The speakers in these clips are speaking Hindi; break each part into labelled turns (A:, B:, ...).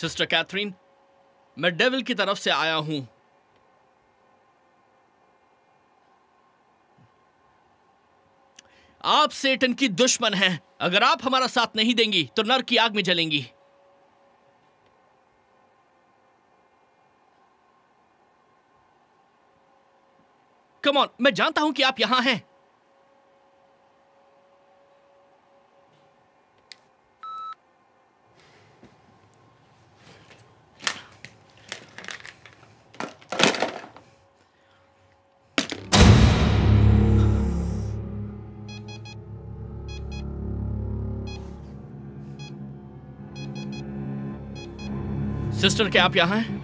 A: सिस्टर कैथरीन, मैं डेविल की तरफ से आया हूं। आप सेटन की दुश्मन हैं। अगर आप हमारा साथ नहीं देंगी तो नरक की आग में जलेंगी। कम ऑन, मैं जानता हूं कि आप यहां हैं। सिस्टर, क्या आप यहां हैं?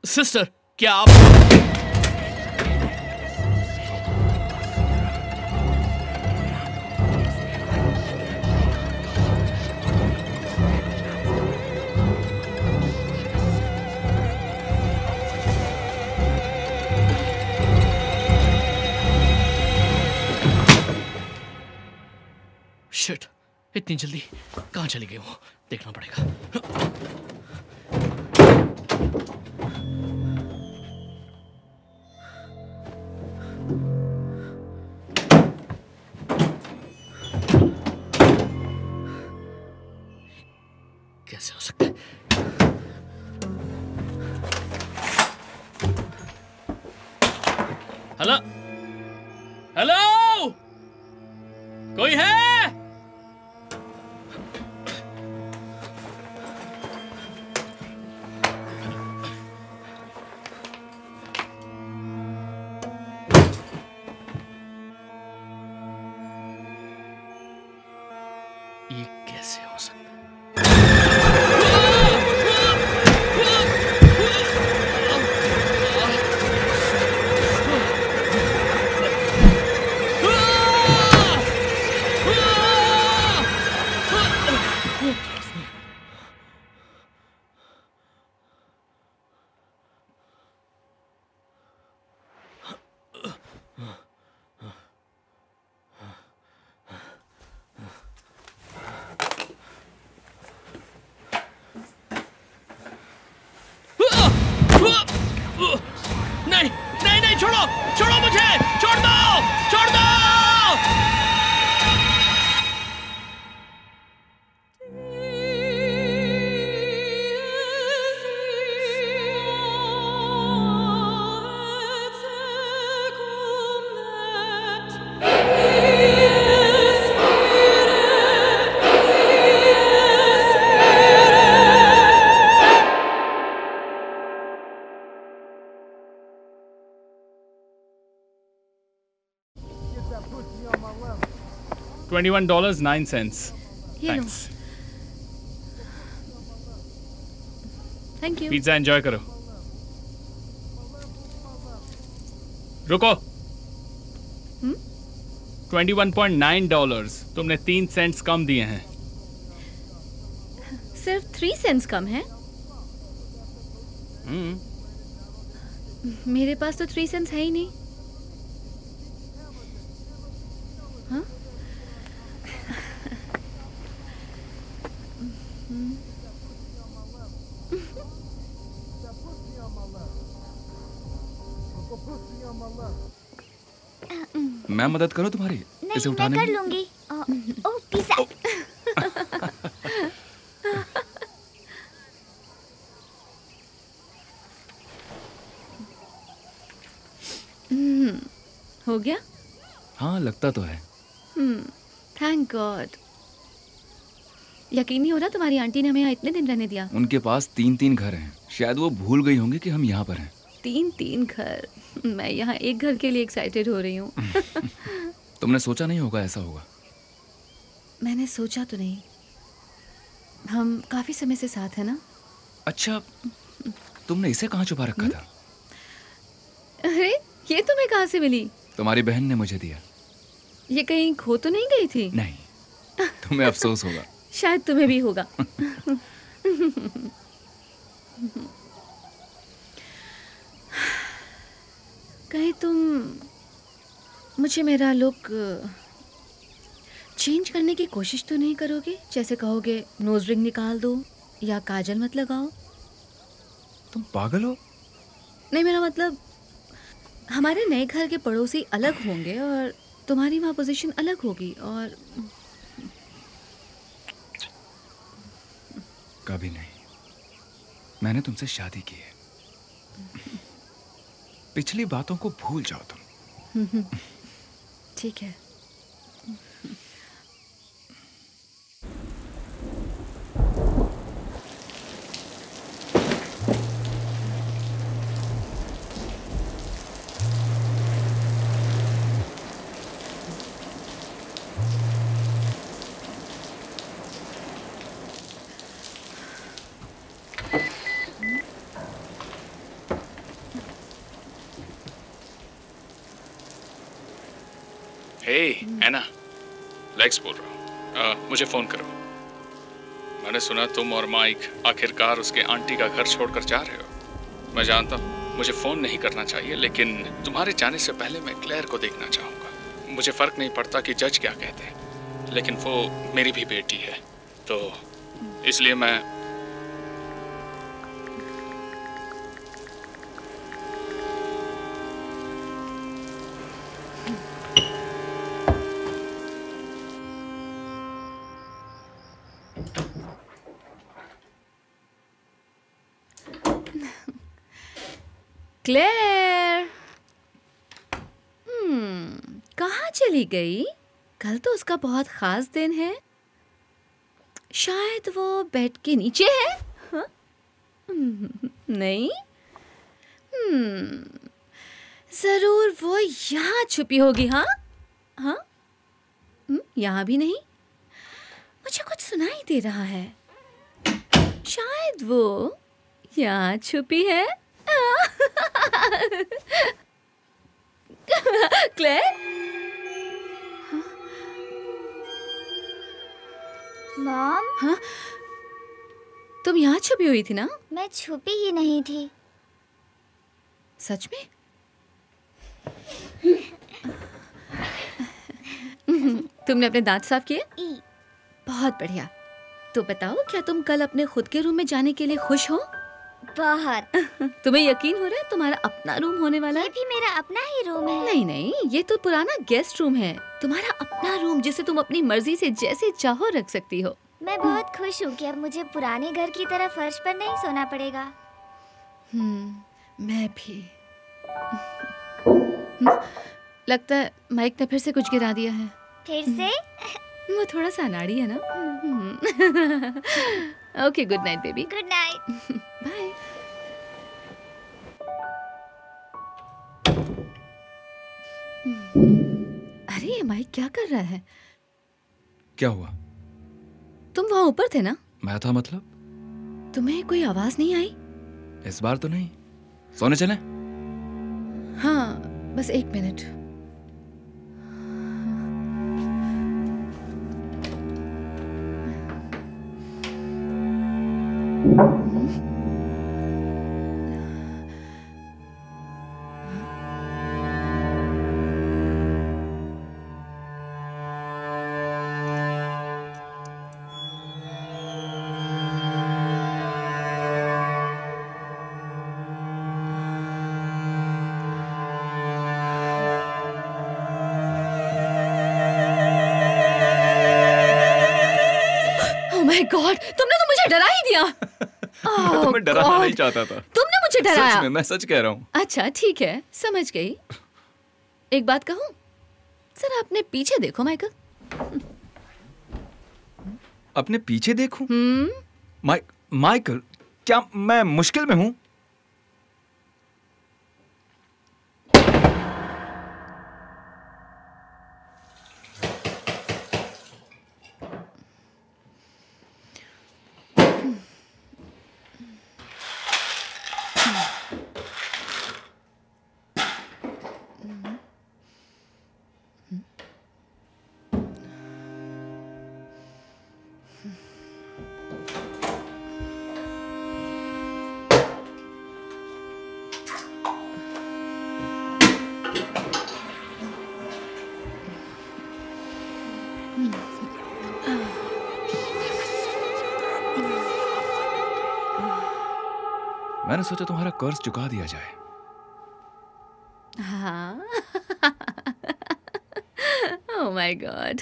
A: सिस्टर, क्या आप शिट, इतनी जल्दी कहां चली गई वो? देखना पड़ेगा। कैसे हो सकता है? हेलो, हेलो, कोई है? ये कैसे हो सकता है? नहीं नहीं नहीं, छोड़ो छोड़ो मुझे, छोड़ दो, छोड़ दो।
B: $21.09. Thanks.
C: Thank you.
B: Pizza enjoy करो। रुको। $21.9। तुमने 3 सेंट्स कम दिए हैं।
C: सिर्फ 3 सेंट्स कम है? मेरे पास तो 3 सेंट्स है ही नहीं। हाँ?
D: मैं मदद करूं तुम्हारी इसे उठाने
E: में? मैं कर लूंगी। ओह, पिज़्ज़ा।
C: हो गया?
D: हाँ, लगता तो है।
C: Thank God. यकीन नहीं हो रहा तुम्हारी आंटी ने हमें यहाँ इतने दिन रहने दिया।
D: उनके पास 3-3 घर हैं। शायद वो भूल गई होंगी कि हम यहाँ पर हैं।
C: 3-3 घर? मैं यहाँ एक घर के लिए एक्साइटेड हो रही हूँ।
D: तुमने सोचा नहीं होगा ऐसा होगा।
C: मैंने सोचा तो नहीं। हम काफी समय से साथ हैं ना।
D: अच्छा, तुमने इसे कहाँ छुपा रखा था?
C: अरे, ये तुम्हें कहाँ से मिली?
D: तुम्हारी बहन ने मुझे दिया।
C: ये कहीं खो तो नहीं गई थी?
D: नहीं। तुम्हें अफसोस होगा।
C: शायद तुम्हें भी होगा। कहीं तुम मुझे मेरा लुक चेंज करने की कोशिश तो नहीं करोगे? जैसे कहोगे नोज रिंग निकाल दो या काजल मत लगाओ।
D: तुम पागल हो?
C: नहीं, मेरा मतलब हमारे नए घर के पड़ोसी अलग होंगे और तुम्हारी वहाँ पोजीशन अलग होगी। और
D: कभी नहीं, मैंने तुमसे शादी की है। पिछली बातों को भूल जाओ तुम।
C: ठीक है।
B: हे एना, लेक्स बोल रहा हूँ। मुझे फोन करो। मैंने सुना तुम और माइक आखिरकार उसके आंटी का घर छोड़कर जा रहे हो। मैं जानता हूँ मुझे फोन नहीं करना चाहिए, लेकिन तुम्हारे जाने से पहले मैं क्लेयर को देखना चाहूँगा। मुझे फर्क नहीं पड़ता कि जज क्या कहते हैं, लेकिन वो मेरी भी बेटी है, तो इसलिए मैं
C: क्लेयर, कहाँ चली गई? कल तो उसका बहुत खास दिन है। शायद वो बेड के नीचे है। हाँ? नहीं, जरूर वो यहाँ छुपी होगी। हाँ हाँ, यहाँ भी नहीं। मुझे कुछ सुनाई दे रहा है। शायद वो यहाँ छुपी है। क्लेयर,
E: मॉम,
C: हाँ, तुम यहाँ छुपी हुई थी ना?
E: मैं छुपी ही नहीं थी।
C: सच में? तुमने अपने दांत साफ किए? बहुत बढ़िया। तो बताओ, क्या तुम कल अपने खुद के रूम में जाने के लिए खुश हो?
E: बहुत।
C: तुम्हें यकीन हो रहा है तुम्हारा अपना रूम होने वाला
E: ये
C: है?
E: भी मेरा अपना ही रूम है।
C: नहीं नहीं, ये तो पुराना गेस्ट रूम है। तुम्हारा अपना रूम जिसे तुम अपनी मर्जी से जैसे चाहो रख सकती हो।
E: मैं बहुत खुश हूँ कि अब मुझे पुराने घर की तरह फर्श पर नहीं सोना पड़ेगा।
C: मैं भी। लगता है माइक ने फिर से कुछ गिरा दिया है।
E: फिर से?
C: वो थोड़ा सा अनाड़ी है ना। Okay, good night baby.
E: Good night.
C: Bye. अरे ये माइक क्या कर रहा है?
D: क्या हुआ?
C: तुम वहाँ ऊपर थे ना?
D: मैं था मतलब?
C: तुम्हें कोई आवाज नहीं आई?
D: इस बार तो नहीं। सोने चले?
C: हाँ, बस 1 मिनट। गॉड, तुमने तो मुझे डरा ही दिया।
D: तो मैं डराना नहीं चाहता था।
C: तुमने मुझे डराया।
D: सच में, मैं सच कह रहा हूँ।
C: अच्छा ठीक है, समझ गई। एक बात कहूँ, जरा अपने पीछे देखो माइकल।
D: अपने पीछे देखूं? माइकल, क्या मैं मुश्किल में हूँ? मैंने सोचा तुम्हारा कर्ज चुका दिया जाए।
C: हाँ। ओह माय गॉड।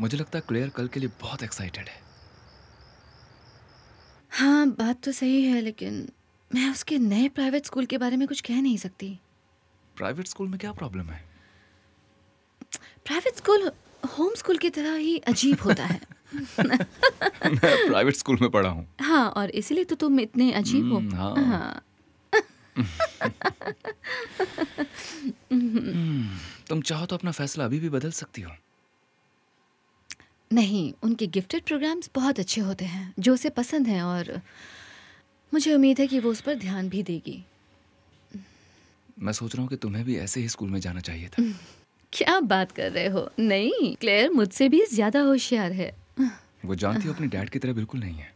D: मुझे लगता है क्लेयर कल के लिए बहुत एक्साइटेड है।
C: हाँ, बात तो सही है, लेकिन मैं उसके नए प्राइवेट स्कूल के बारे में कुछ कह नहीं सकती।
D: प्राइवेट स्कूल में क्या प्रॉब्लम है?
C: प्राइवेट स्कूल होम स्कूल की तरह ही अजीब होता है।
D: मैं प्राइवेट स्कूल में पढ़ा हूँ।
C: हाँ, और इसीलिए तो तुम इतने अजीब हो।
D: हाँ।
C: हाँ।
D: तुम चाहो तो अपना फैसला अभी भी बदल सकती हो।
C: नहीं, उनके गिफ्टेड प्रोग्राम्स बहुत अच्छे होते हैं जो उसे पसंद हैं, और मुझे उम्मीद है कि वो उस पर ध्यान भी देगी।
D: मैं सोच रहा हूँ कि तुम्हें भी ऐसे ही स्कूल में जाना चाहिए था।
C: क्या बात कर रहे हो? नहीं, क्लेयर मुझसे भी ज्यादा होशियार है।
D: वो जानती हो अपने डैड की तरह बिल्कुल नहीं है।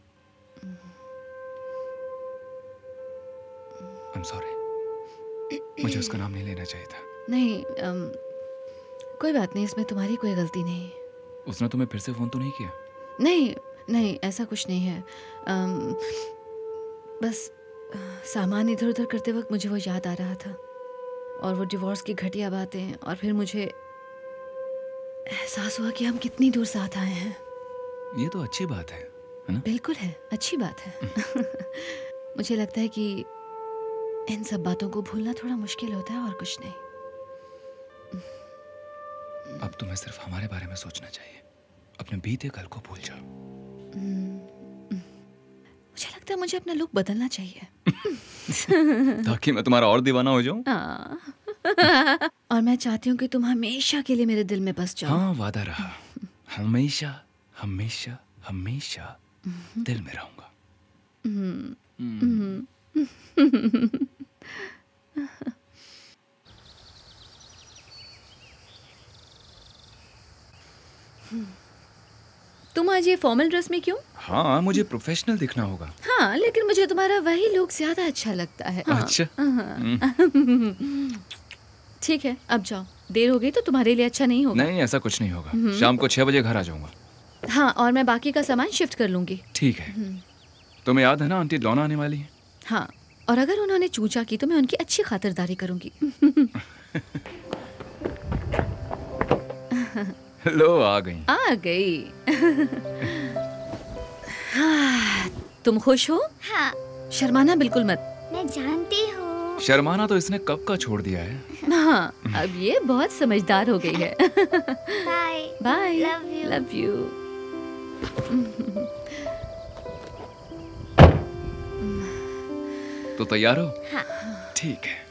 D: I'm sorry, मुझे उसका नाम नहीं लेना चाहिए था।
C: नहीं, कोई बात नहीं, इसमें तुम्हारी कोई गलती नहीं।
D: उसने तुम्हें फिर से फोन तो नहीं किया?
C: नहीं नहीं, ऐसा कुछ नहीं है। बस सामान इधर उधर करते वक्त मुझे वो याद आ रहा था, और वो डिवोर्स की घटिया बातें, और फिर मुझे एहसास हुआ कि हम कितनी दूर साथ आए हैं।
D: ये तो अच्छी बात है ना?
C: बिल्कुल है, अच्छी बात है। मुझे लगता है कि इन सब बातों को भूलना थोड़ा मुश्किल होता है, और कुछ नहीं।
D: अब तुम्हें सिर्फ हमारे बारे में सोचना चाहिए। अपने बीते कल को भूल जाओ।
C: मुझे लगता है मुझे अपना लुक बदलना चाहिए।
D: ताकि मैं तुम्हारा और दीवाना हो जाऊं।
C: और मैं चाहती हूँ कि तुम हमेशा के लिए मेरे दिल में बस जाओ।
D: हाँ, वादा रहा। हमेशा हमेशा हमेशा दिल में रहूंगा।
C: तुम आज ये फॉर्मल ड्रेस में क्यों?
D: हाँ, मुझे प्रोफेशनल दिखना होगा।
C: हाँ, लेकिन मुझे तुम्हारा वही लुक ज्यादा अच्छा लगता है। हाँ।
D: अच्छा।
C: ठीक है, अब जाओ, देर हो गई तो तुम्हारे लिए अच्छा नहीं होगा।
D: नहीं, ऐसा कुछ नहीं होगा। शाम को 6 बजे घर आ जाऊंगा।
C: हाँ, और मैं बाकी का सामान शिफ्ट कर लूंगी।
D: ठीक है। तुम्हें याद है ना, आंटी डोना आने वाली है?
C: हाँ, और अगर उन्होंने चूचा की तो मैं उनकी अच्छी खातिरदारी करूंगी।
D: लो, आ गई।
C: आ गई। हाँ, तुम खुश हो?
E: हाँ,
C: शर्माना बिल्कुल मत।
E: मैं जानती हूँ।
D: शर्माना तो इसने कब का छोड़ दिया है।
C: हाँ, अब ये बहुत समझदार हो गई है।
E: Bye
C: bye.
E: Love you.
C: Love you.
D: तो तैयार हो?
E: हाँ।
D: ठीक है।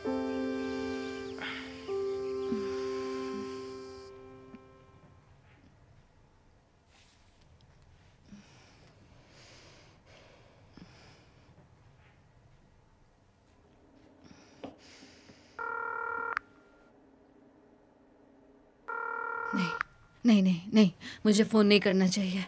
C: नहीं नहीं नहीं, मुझे फोन नहीं करना चाहिए।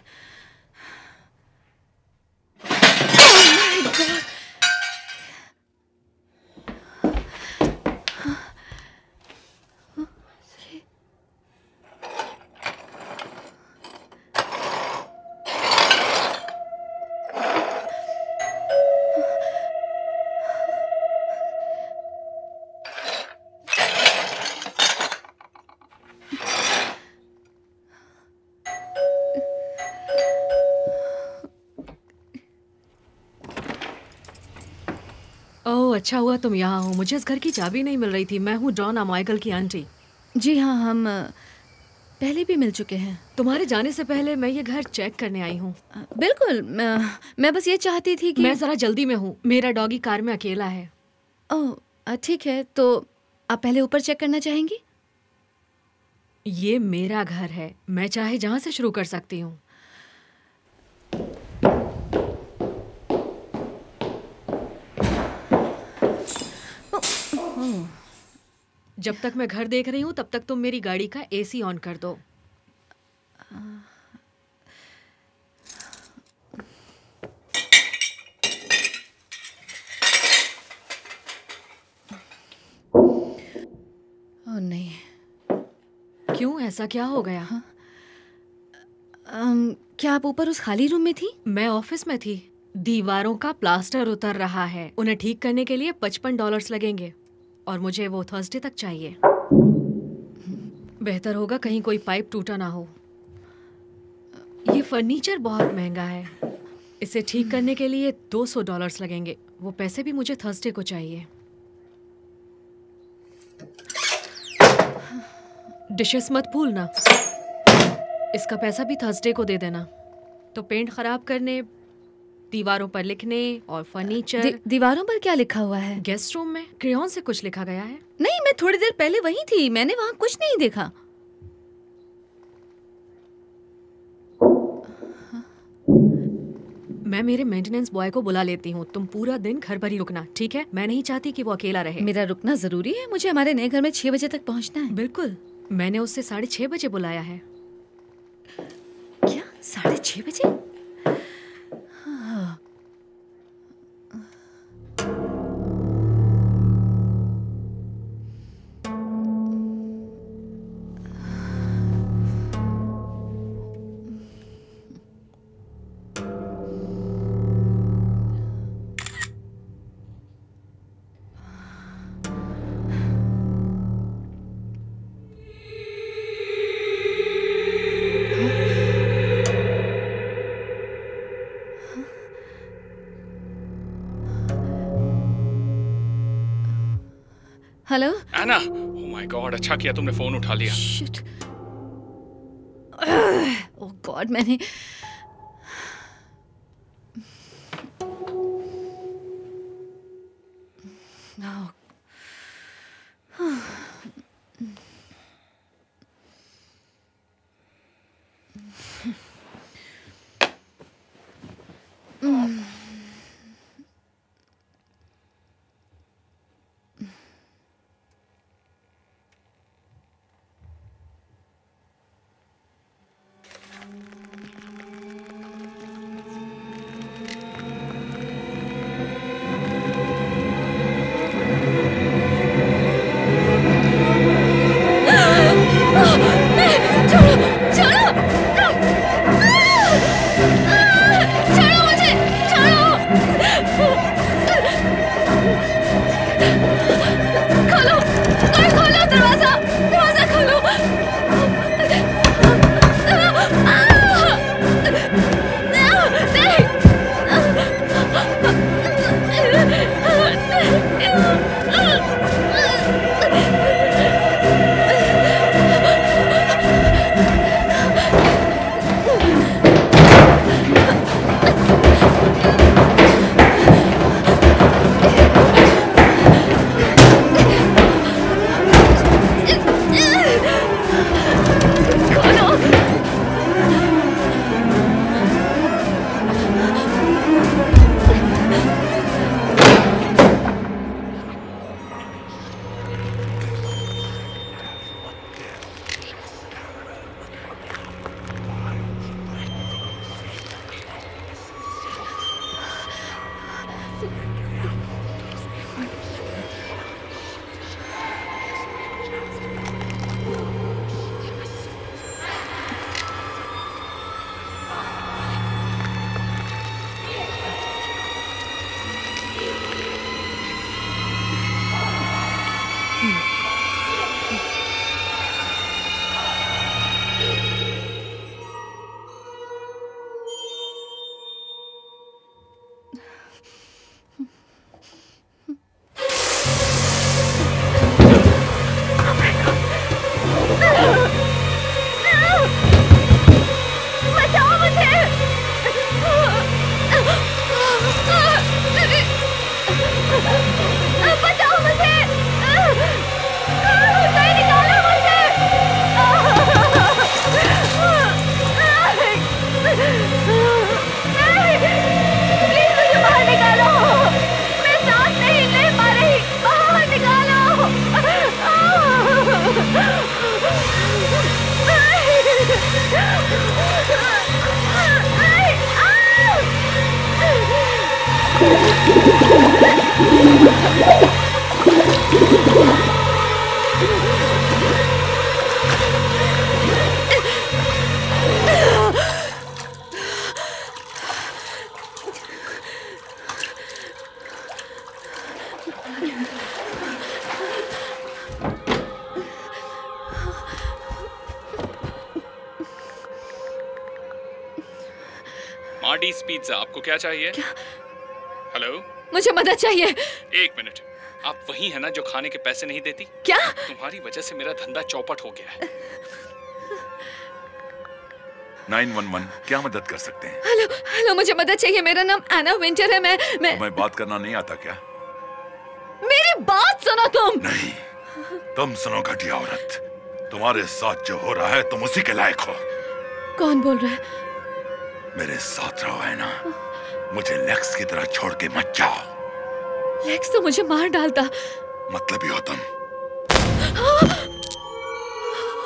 F: ओह, अच्छा हुआ तुम यहाँ हो। मुझे इस घर की चाबी नहीं मिल रही थी। मैं हूँ डॉना, माइकल की आंटी।
C: जी हाँ, हम पहले भी मिल चुके हैं।
F: तुम्हारे जाने से पहले मैं ये घर चेक करने आई हूँ।
C: बिल्कुल, मैं बस ये चाहती थी कि
F: मैं जरा जल्दी में हूँ। मेरा डॉगी कार में अकेला है।
C: ओह, ठीक है, तो आप पहले ऊपर चेक करना चाहेंगी?
F: ये मेरा घर है, मैं चाहे जहाँ से शुरू कर सकती हूँ। जब तक मैं घर देख रही हूँ तब तक तुम मेरी गाड़ी का एसी ऑन कर दो।
C: ओह नहीं।
F: क्यों, ऐसा क्या हो गया?
C: क्या आप ऊपर उस खाली रूम में थी?
F: मैं ऑफिस में थी। दीवारों का प्लास्टर उतर रहा है, उन्हें ठीक करने के लिए $55 लगेंगे और मुझे वो थर्सडे तक चाहिए। बेहतर होगा कहीं कोई पाइप टूटा ना हो। ये फर्नीचर बहुत महंगा है, इसे ठीक करने के लिए $200 लगेंगे। वो पैसे भी मुझे थर्सडे को चाहिए। डिशेस मत भूलना, इसका पैसा भी थर्सडे को दे देना। तो पेंट खराब करने, दीवारों पर लिखने और फर्नीचर।
C: दीवारों पर क्या लिखा हुआ है?
F: गेस्ट रूम में क्रेयॉन से कुछ लिखा गया है।
C: नहीं, मैं थोड़ी देर पहले वहीं थी, मैंने वहां कुछ नहीं देखा।
F: मैं मेरे मेंटेनेंस बॉय को बुला लेती हूँ, तुम पूरा दिन घर पर ही रुकना, ठीक है? मैं नहीं चाहती कि वो अकेला रहे।
C: मेरा रुकना जरूरी है, मुझे हमारे नए घर में 6 बजे तक पहुंचना है।
F: बिल्कुल, मैंने उससे 6:30 बजे बुलाया है।
C: क्या 6:30 बजे? हाँ। Hello.
B: Anna, oh my god, अच्छा किया तुमने फोन उठा लिया।
C: शिट। ओह गॉड, मैंने
B: वेंडीज पिज्जा। आपको क्या चाहिए? हेलो,
F: मुझे मदद चाहिए।
B: 1 मिनट। आप वही है ना जो खाने के पैसे नहीं देती?
F: क्या?
B: तुम्हारी वजह से मेरा धंधा चौपट हो गया है।
G: 911, क्या मदद कर सकते हैं?
F: हेलो हेलो, मुझे मदद चाहिए। मेरा नाम एना विंटर है। मैं
G: तुम्हें बात करना नहीं आता क्या?
F: मेरी बात सुनो तुम।
G: नहीं, तुम सुनो घटिया औरत। तुम्हारे साथ जो हो रहा है तुम उसी के लायक हो।
F: कौन बोल रहा है?
G: मेरे साथ रहो है ना, मुझे लेक्स की तरह छोड़ के मत जाओ।
F: लेक्स तो मुझे मार डालता।
G: मतलबी हो तुम।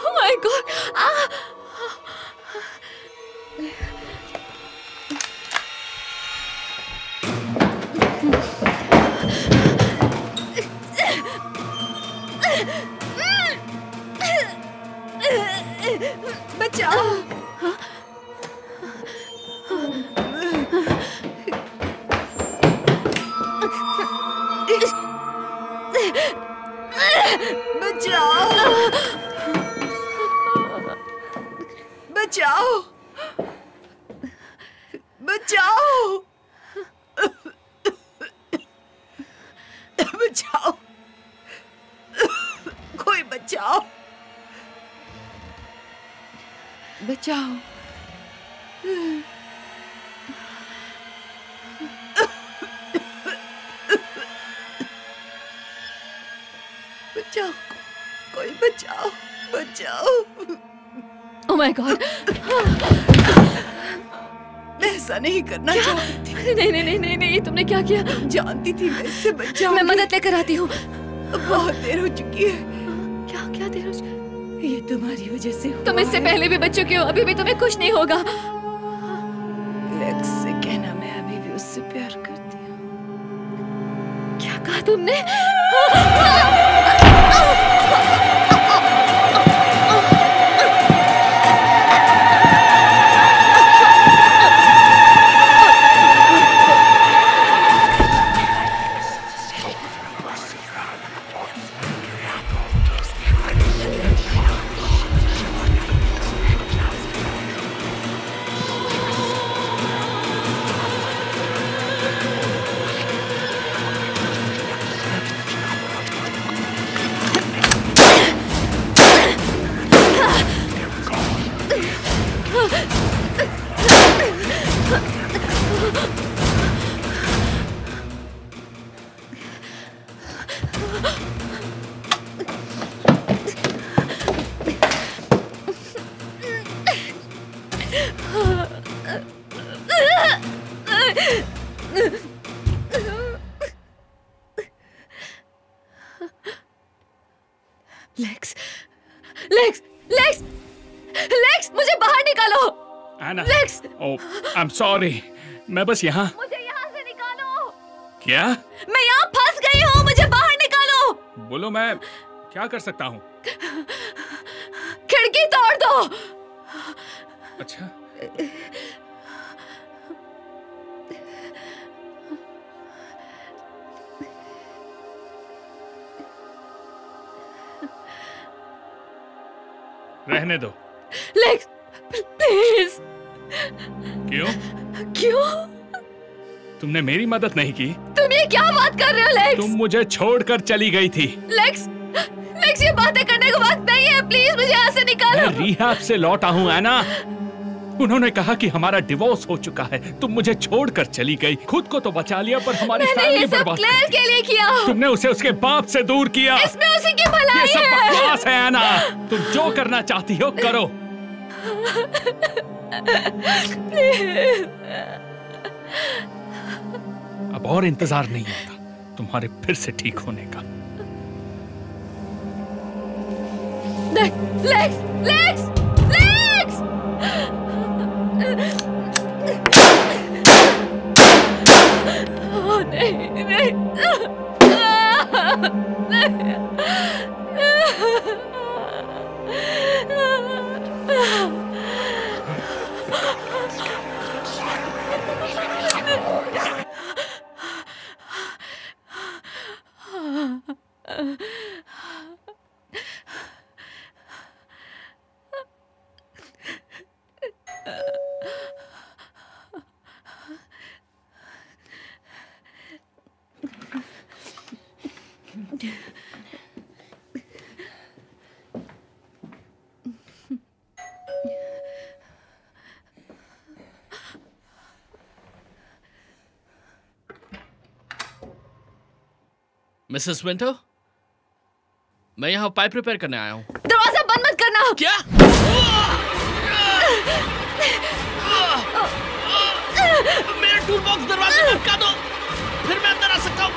F: Oh my God! बचाओ। बचाओ, बचाओ, बचाओ, कोई बचाओ, बचाओ। बचाओ, कोई बचाओ, बचाओ। Oh my God! मैं ऐसा नहीं करना चाहती थी। नहीं नहीं नहीं नहीं नहीं, तुमने क्या किया? जानती थी मैं इससे बच जाऊंगी। मैं मदद लेकर आती हूँ। बहुत देर हो चुकी है। क्या क्या देर हो चुकी? ये तुम्हारी वजह से हुआ। तुम इससे पहले भी बच चुके हो, अभी भी तुम्हें कुछ नहीं होगा। लेक्स से कहना मैं अभी भी उससे प्यार करती हूँ। क्या कहा तुमने? लेक्स, लेक्स, लेक्स, लेक्स, मुझे बाहर निकालो।
B: एना,
F: लेक्स,
B: आई एम सॉरी, मैं बस यहाँ।
F: मुझे यहाँ से निकालो।
B: क्या?
F: मैं यहाँ फंस गई हूँ, मुझे बाहर निकालो।
B: बोलो, मैं क्या कर सकता हूँ?
F: खिड़की तोड़ दो।
B: अच्छा, रहने दो।
F: Lex, please.
B: क्यों?
F: क्यों?
B: तुमने मेरी मदद नहीं की।
F: तुम ये क्या बात कर रहे हो लेक्स?
B: तुम मुझे छोड़कर चली गई थी।
F: लेक्स, लेक्स, ये बातें करने का वक्त नहीं है। प्लीज मुझे यहाँ से निकालो।
B: मैं रिहाब से लौटा हूँ एना। उन्होंने कहा कि हमारा डिवोर्स हो चुका है। तुम मुझे छोड़कर चली गई। खुद को तो बचा लिया पर हमारी फैमिली बर्बाद
F: क्लेयर के लिए किया।
B: तुमने उसे उसके बाप से दूर किया।
F: इसमें उसी की भलाई
B: ये सब
F: है।
B: बकवास है एना। तुम जो करना चाहती हो करो। अब और इंतजार नहीं होता तुम्हारे फिर से ठीक होने का।
F: Lex, Lex, Lex. नहीं, नहीं।
A: मिसेस विंटर, मैं यहाँ पाइप रिपेयर करने आया हूँ।
C: दरवाजा बंद मत करना।
A: क्या? मेरा टूल बॉक्स दरवाजे में अटका दो, फिर मैं अंदर आ सकता हूँ।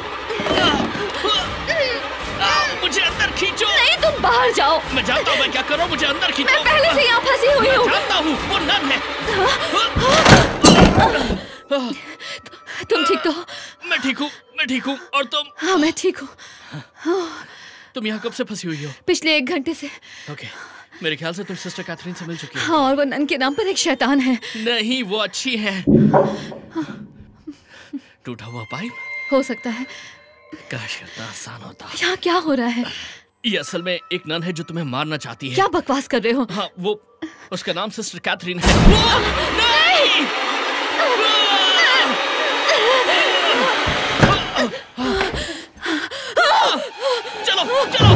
A: मुझे अंदर खींचो।
C: नहीं, तुम बाहर जाओ।
A: मैं जानता हूँ मैं क्या कर रहा हूँ, मुझे अंदर खींचो।
C: मैं पहले से यहाँ फंसी हुई हूँ।
A: मैं जानता हूँ, वो नन है।
C: तुम ठीक तो?
A: मैं ठीक हूँ। और तुम?
C: हाँ, मैं ठीक हूँ।
A: तुम यहाँ कब से फंसी हुई हो?
C: पिछले 1 घंटे से।
A: ओके, मेरे ख्याल से तुम सिस्टर कैथरीन से मिल चुकी हो।
C: हाँ, और वो नन के नाम पर एक शैतान है।
A: नहीं, वो अच्छी है। टूटा हुआ पाइप?
C: हो सकता है।
A: काश इतना आसान होता।
C: यहाँ क्या हो रहा है?
A: ये असल में एक नन है जो तुम्हें मारना चाहती है।
C: क्या बकवास कर रहे हो?
A: हाँ, वो उसका नाम सिस्टर कैथरीन है। नहीं! चलो चलो।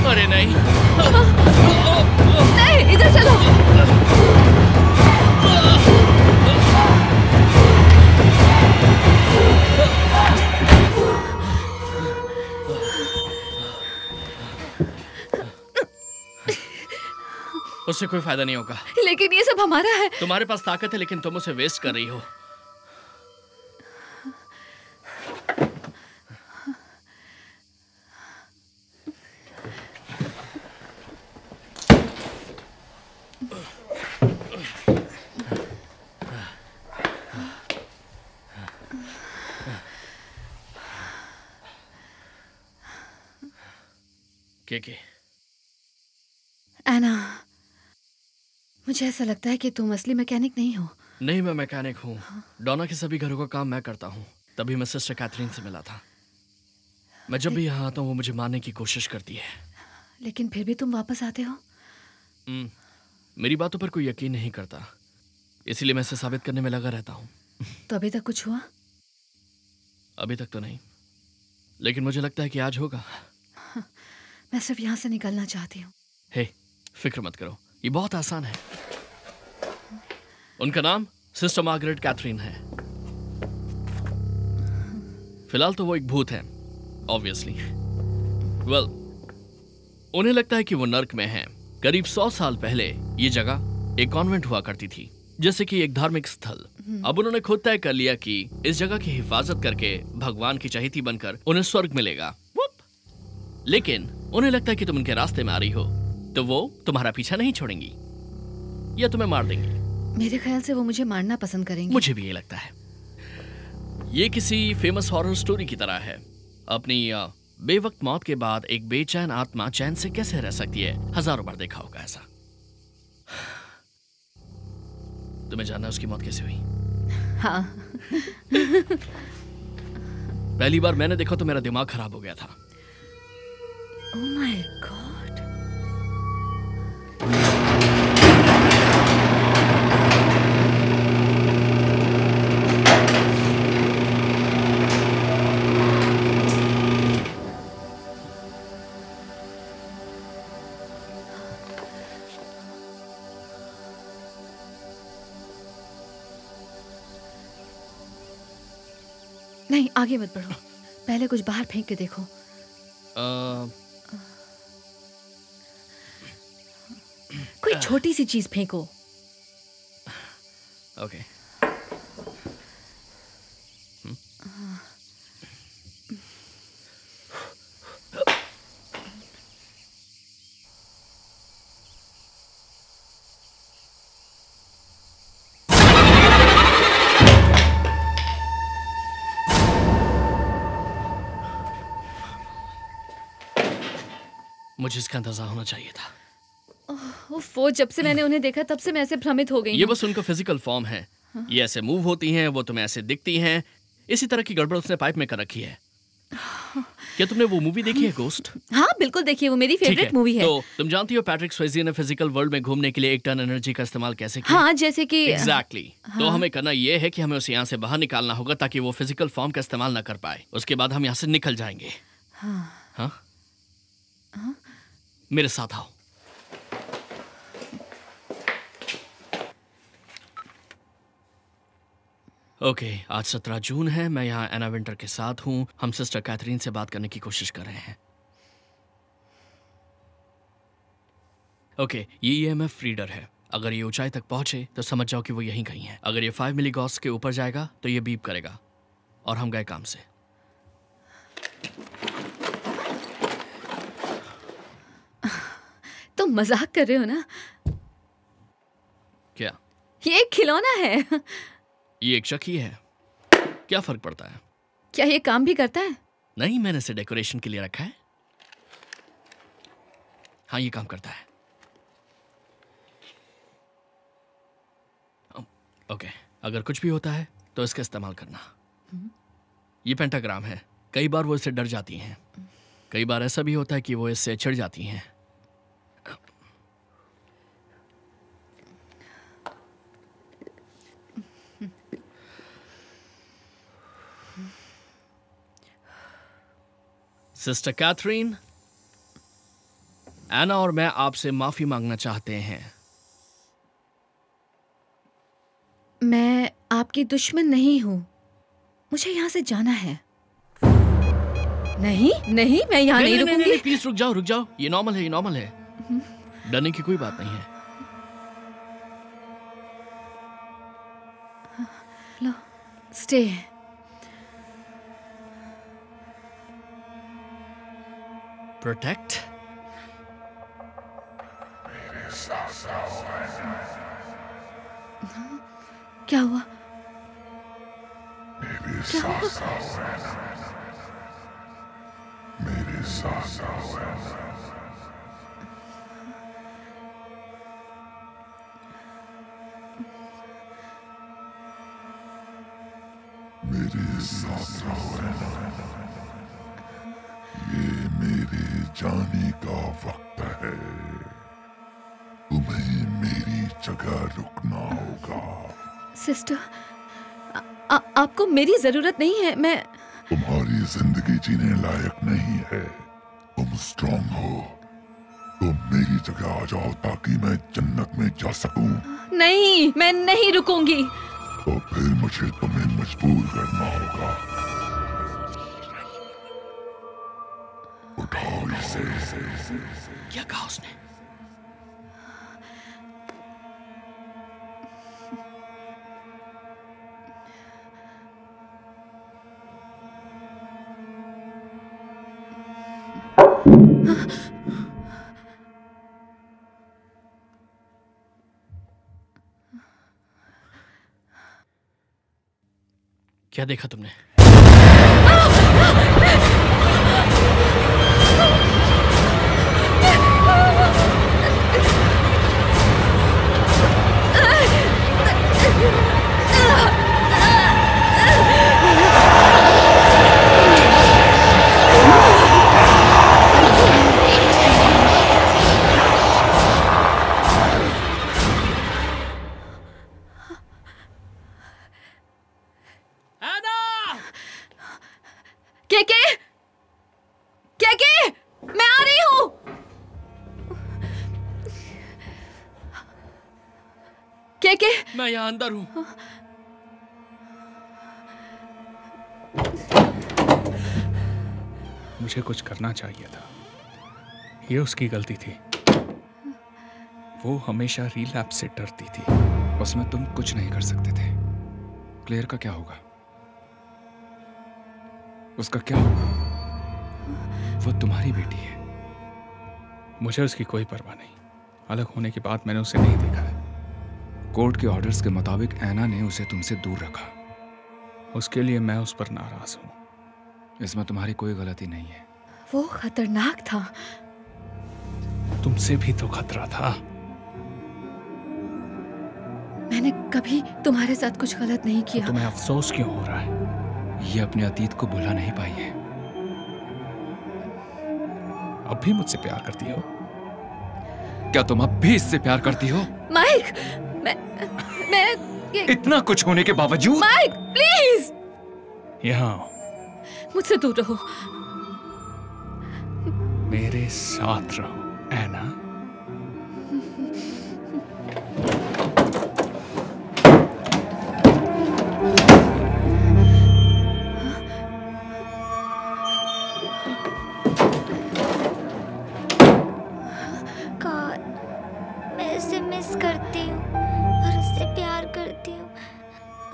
A: अरे नहीं,
C: नहीं, इधर चलो।
A: उससे कोई फायदा नहीं होगा।
C: लेकिन ये सब हमारा है।
A: तुम्हारे पास ताकत है, लेकिन तुम उसे वेस्ट कर रही हो। के
C: एना, मुझे ऐसा लगता है कि तुम असली मैकेनिक नहीं हो।
A: नहीं, मैं मैकेनिक हूँ। डोना के सभी घरों का काम मैं करता हूँ। तभी मैं सिस्टर कैथरीन से मिला था। मैं जब भी यहाँ आता हूँ वो मुझे मारने की कोशिश करती है।
C: लेकिन फिर भी तुम वापस आते हो।
A: मेरी बातों पर कोई यकीन नहीं करता, इसीलिए मैं इसे साबित करने में लगा रहता हूँ।
C: तो अभी तक कुछ हुआ?
A: अभी तक तो नहीं, लेकिन मुझे लगता है कि आज होगा।
C: मैं सिर्फ यहाँ से निकलना चाहती हूँ।
A: हे, फिक्र मत करो, ये बहुत आसान है। उनका नाम सिस्टर मार्गरेट कैथरीन है। फिलहाल तो वो एक भूत है, ऑब्वियसली। वेल, उन्हें लगता है कि वो नर्क में हैं। करीब 100 साल पहले ये जगह एक कॉन्वेंट हुआ करती थी, जैसे कि एक धार्मिक स्थल। अब उन्होंने खुद तय कर लिया कि इस जगह की हिफाजत करके भगवान की चहेती बनकर उन्हें स्वर्ग मिलेगा। लेकिन उन्हें लगता है कि तुम उनके रास्ते में आ रही हो तो वो तुम्हारा पीछा नहीं छोड़ेंगी या तुम्हें मार देंगी।
C: मेरे ख्याल से वो मुझे मारना पसंद करेंगी।
A: मुझे भी ये लगता है। ये किसी फेमस हॉरर स्टोरी की तरह है। अपनी बेवक्त मौत के बाद एक बेचैन आत्मा चैन से कैसे रह सकती है? हजारों बार देखा होगा ऐसा। तुम्हें जानना उसकी मौत कैसे हुई?
C: हाँ।
A: पहली बार मैंने देखा तो मेरा दिमाग खराब हो गया था।
C: Oh my God. नहीं, आगे मत बढ़ो। पहले कुछ बाहर फेंक के देखो। कोई छोटी सी चीज फेंको।
A: ओके। मुझे इसका अंदाजा होना चाहिए था।
C: वो जब से मैंने उन्हें देखा तब से मैं ऐसे भ्रमित हो गई हूँ।
A: ये बस उनका फिजिकल फॉर्म है। ये ऐसे मूव होती हैं, वो तुम्हें ऐसे दिखती हैं। इसी तरह की गड़बड़ उसने पाइप में कर रखी है। क्या तुमने वो मूवी देखी है, गोस्ट?
C: हाँ बिल्कुल देखी है, वो मेरी फेवरेट मूवी है।
A: तो तुम जानती हो पैट्रिक स्वेजी ने फिजिकल वर्ल्ड में घूमने के लिए 1 टन एनर्जी का इस्तेमाल कैसे किया?
C: हाँ, जैसे कि
A: एग्जैक्टली। तो हमें करना ये है कि हमें उसे यहाँ से बाहर निकालना होगा ताकि वो फिजिकल फॉर्म का इस्तेमाल ना कर पाए। उसके बाद हम यहाँ से निकल जाएंगे। हाँ? मेरे साथ आओ। ओके, आज 17 जून है। मैं यहाँ एना विंटर के साथ हूँ। हम सिस्टर कैथरीन से बात करने की कोशिश कर रहे हैं। ओके, ये EMF रीडर है। अगर ये ऊंचाई तक पहुंचे तो समझ जाओ कि वो यहीं कहीं है। अगर ये 5 मिलीगॉस के ऊपर जाएगा तो ये बीप करेगा और हम गए काम से।
C: तुम मजाक कर रहे हो ना?
A: क्या?
C: ये एक खिलौना है।
A: ये एक चक्की है, क्या फर्क पड़ता है?
C: क्या ये काम भी करता है?
A: नहीं, मैंने इसे डेकोरेशन के लिए रखा है। हाँ, ये काम करता है। ओके, अगर कुछ भी होता है तो इसका इस्तेमाल करना। ये पेंटाग्राम है। कई बार वो इससे डर जाती हैं, कई बार ऐसा भी होता है कि वो इससे चिढ़ जाती हैं। सिस्टर कैथरीन, एना और मैं आपसे माफी मांगना चाहते हैं।
C: मैं आपकी दुश्मन नहीं हूं। मुझे यहाँ से जाना है। नहीं नहीं, मैं यहाँ नहीं रुकूंगी।
A: प्लीज रुक जाओ, रुक जाओ। ये नॉर्मल है, ये नॉर्मल है। डरने की कोई बात नहीं है।
C: लो, स्टे।
A: प्रोटेक्ट।
C: क्या हुआ?
G: मेरे
C: क्या हुआ?
G: मेरे साथ ये मेरे जाने का वक्त है। तुम्हें मेरी जगह रुकना होगा।
C: सिस्टर, आपको मेरी जरूरत नहीं है। मैं
G: तुम्हारी जिंदगी जीने लायक नहीं है। तुम स्ट्रॉन्ग हो। तुम मेरी जगह आ जाओ ताकि मैं जन्नत में जा सकूं।
C: नहीं, मैं नहीं रुकूंगी।
G: तो फिर मुझे तुम्हें मजबूर करना होगा। उठाओ इसे।
A: क्या कहा उसने? क्या देखा तुमने?
C: के मैं आ रही हूं। के
A: मैं यहाँ अंदर हूं।
B: मुझे कुछ करना चाहिए था। ये उसकी गलती थी। वो हमेशा रिलैप्स से डरती थी।
D: उसमें तुम कुछ नहीं कर सकते थे। क्लेयर का क्या होगा? उसका क्या होगा? वो तुम्हारी बेटी है।
B: मुझे उसकी कोई परवाह नहीं। अलग होने के बाद मैंने उसे नहीं देखा है।
D: कोर्ट के ऑर्डर्स के मुताबिक ऐना ने उसे तुमसे दूर रखा।
B: उसके लिए मैं उस पर नाराज हूं।
D: इसमें तुम्हारी कोई गलती नहीं है।
C: वो खतरनाक था।
B: तुमसे भी तो खतरा था।
C: मैंने कभी तुम्हारे साथ कुछ गलत नहीं किया।
B: तो तुम्हें अफसोस क्यों हो रहा है?
D: ये अपने अतीत को भुला नहीं पाई है।
B: अब भी मुझसे प्यार करती हो?
D: क्या तुम अब भी इससे प्यार करती हो?
C: माइक, मैं
D: इतना कुछ होने के बावजूद।
C: माइक, प्लीज
B: यहाँ
C: मुझसे दूर रहो।
B: मेरे साथ रहो ऐना।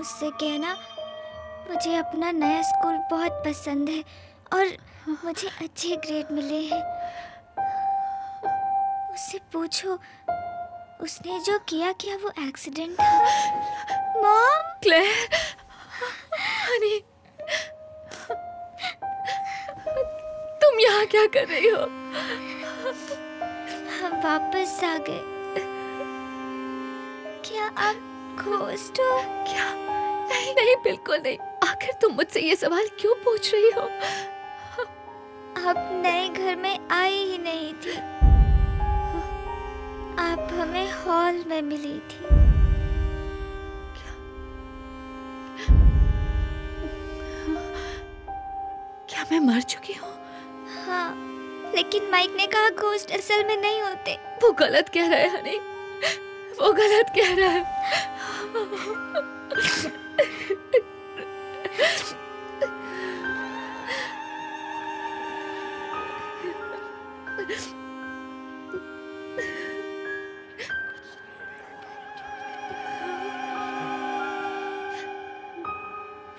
E: उससे कहना मुझे अपना नया स्कूल बहुत पसंद है और मुझे अच्छे ग्रेड मिले हैं। उससे पूछो उसने जो किया क्या वो एक्सीडेंट था। मॉम।
C: क्लेयर, हनी, तुम यहाँ क्या कर रही हो?
E: हम वापस आ गए। क्या आप घोस्ट हो?
C: क्या? नहीं नहीं, बिल्कुल नहीं। आखिर तुम मुझसे ये सवाल क्यों पूछ रही हो?
E: आप नए घर में आई ही नहीं थी। आप हमें हॉल में मिली थी।
C: क्या मैं मर चुकी हूँ?
E: हाँ, लेकिन माइक ने कहा घोस्ट असल में नहीं होते।
C: वो गलत कह रहा है हनी, वो गलत कह रहा है।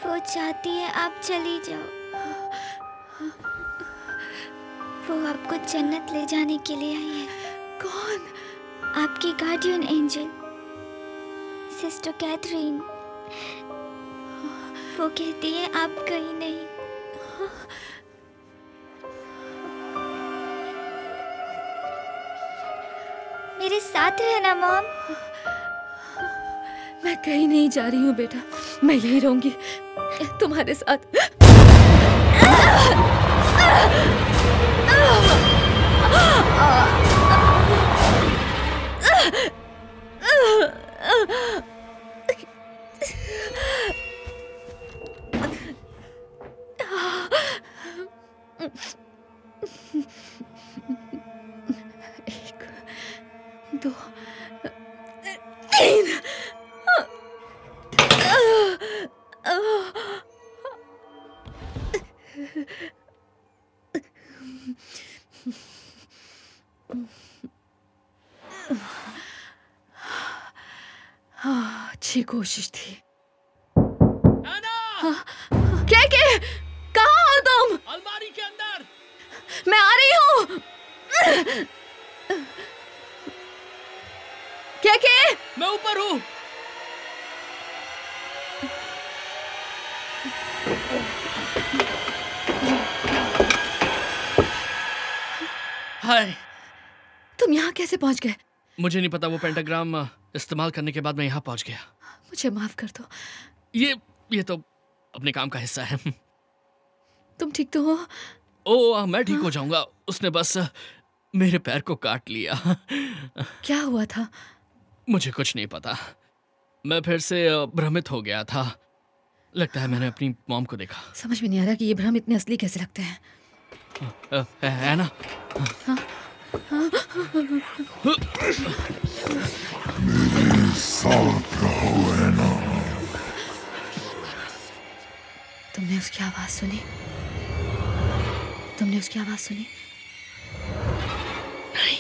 E: वो चाहती है आप चली जाओ। वो आपको जन्नत ले जाने के लिए आई है।
C: कौन?
E: आपकी गार्डियन एंजल सिस्टर कैथरीन। वो कहती है आप कहीं नहीं। मेरे साथ रहना मॉम।
C: मैं कहीं नहीं जा रही हूँ बेटा, मैं यहीं रहूंगी तुम्हारे साथ। एक, दो, तीन। अच्छी कोशिश थी। क्या कहाँ हो तुम?
A: अलमारी के अंदर।
C: मैं आ रही हूँ। क्या
A: मैं ऊपर हूँ। हाय,
C: तुम यहाँ कैसे पहुँच गए?
A: मुझे नहीं पता। वो पेंटाग्राम इस्तेमाल करने के बाद मैं यहाँ पहुँच गया।
C: मुझे माफ कर दो।
A: ये तो अपने काम का हिस्सा है।
C: तुम ठीक तो हो?
A: ओ, मैं ठीक हो जाऊंगा। उसने बस मेरे पैर को काट लिया।
C: क्या हुआ था?
A: मुझे कुछ नहीं पता। मैं फिर से भ्रमित हो गया था। लगता है मैंने अपनी मॉम को देखा।
C: समझ में नहीं आ रहा कि ये भ्रम इतने असली कैसे लगते हैं।
A: है ना?
G: मेरे साथ रहो है ना।
C: तुमने उसकी आवाज सुनी? तुमने उसकी आवाज सुनी?
A: नहीं।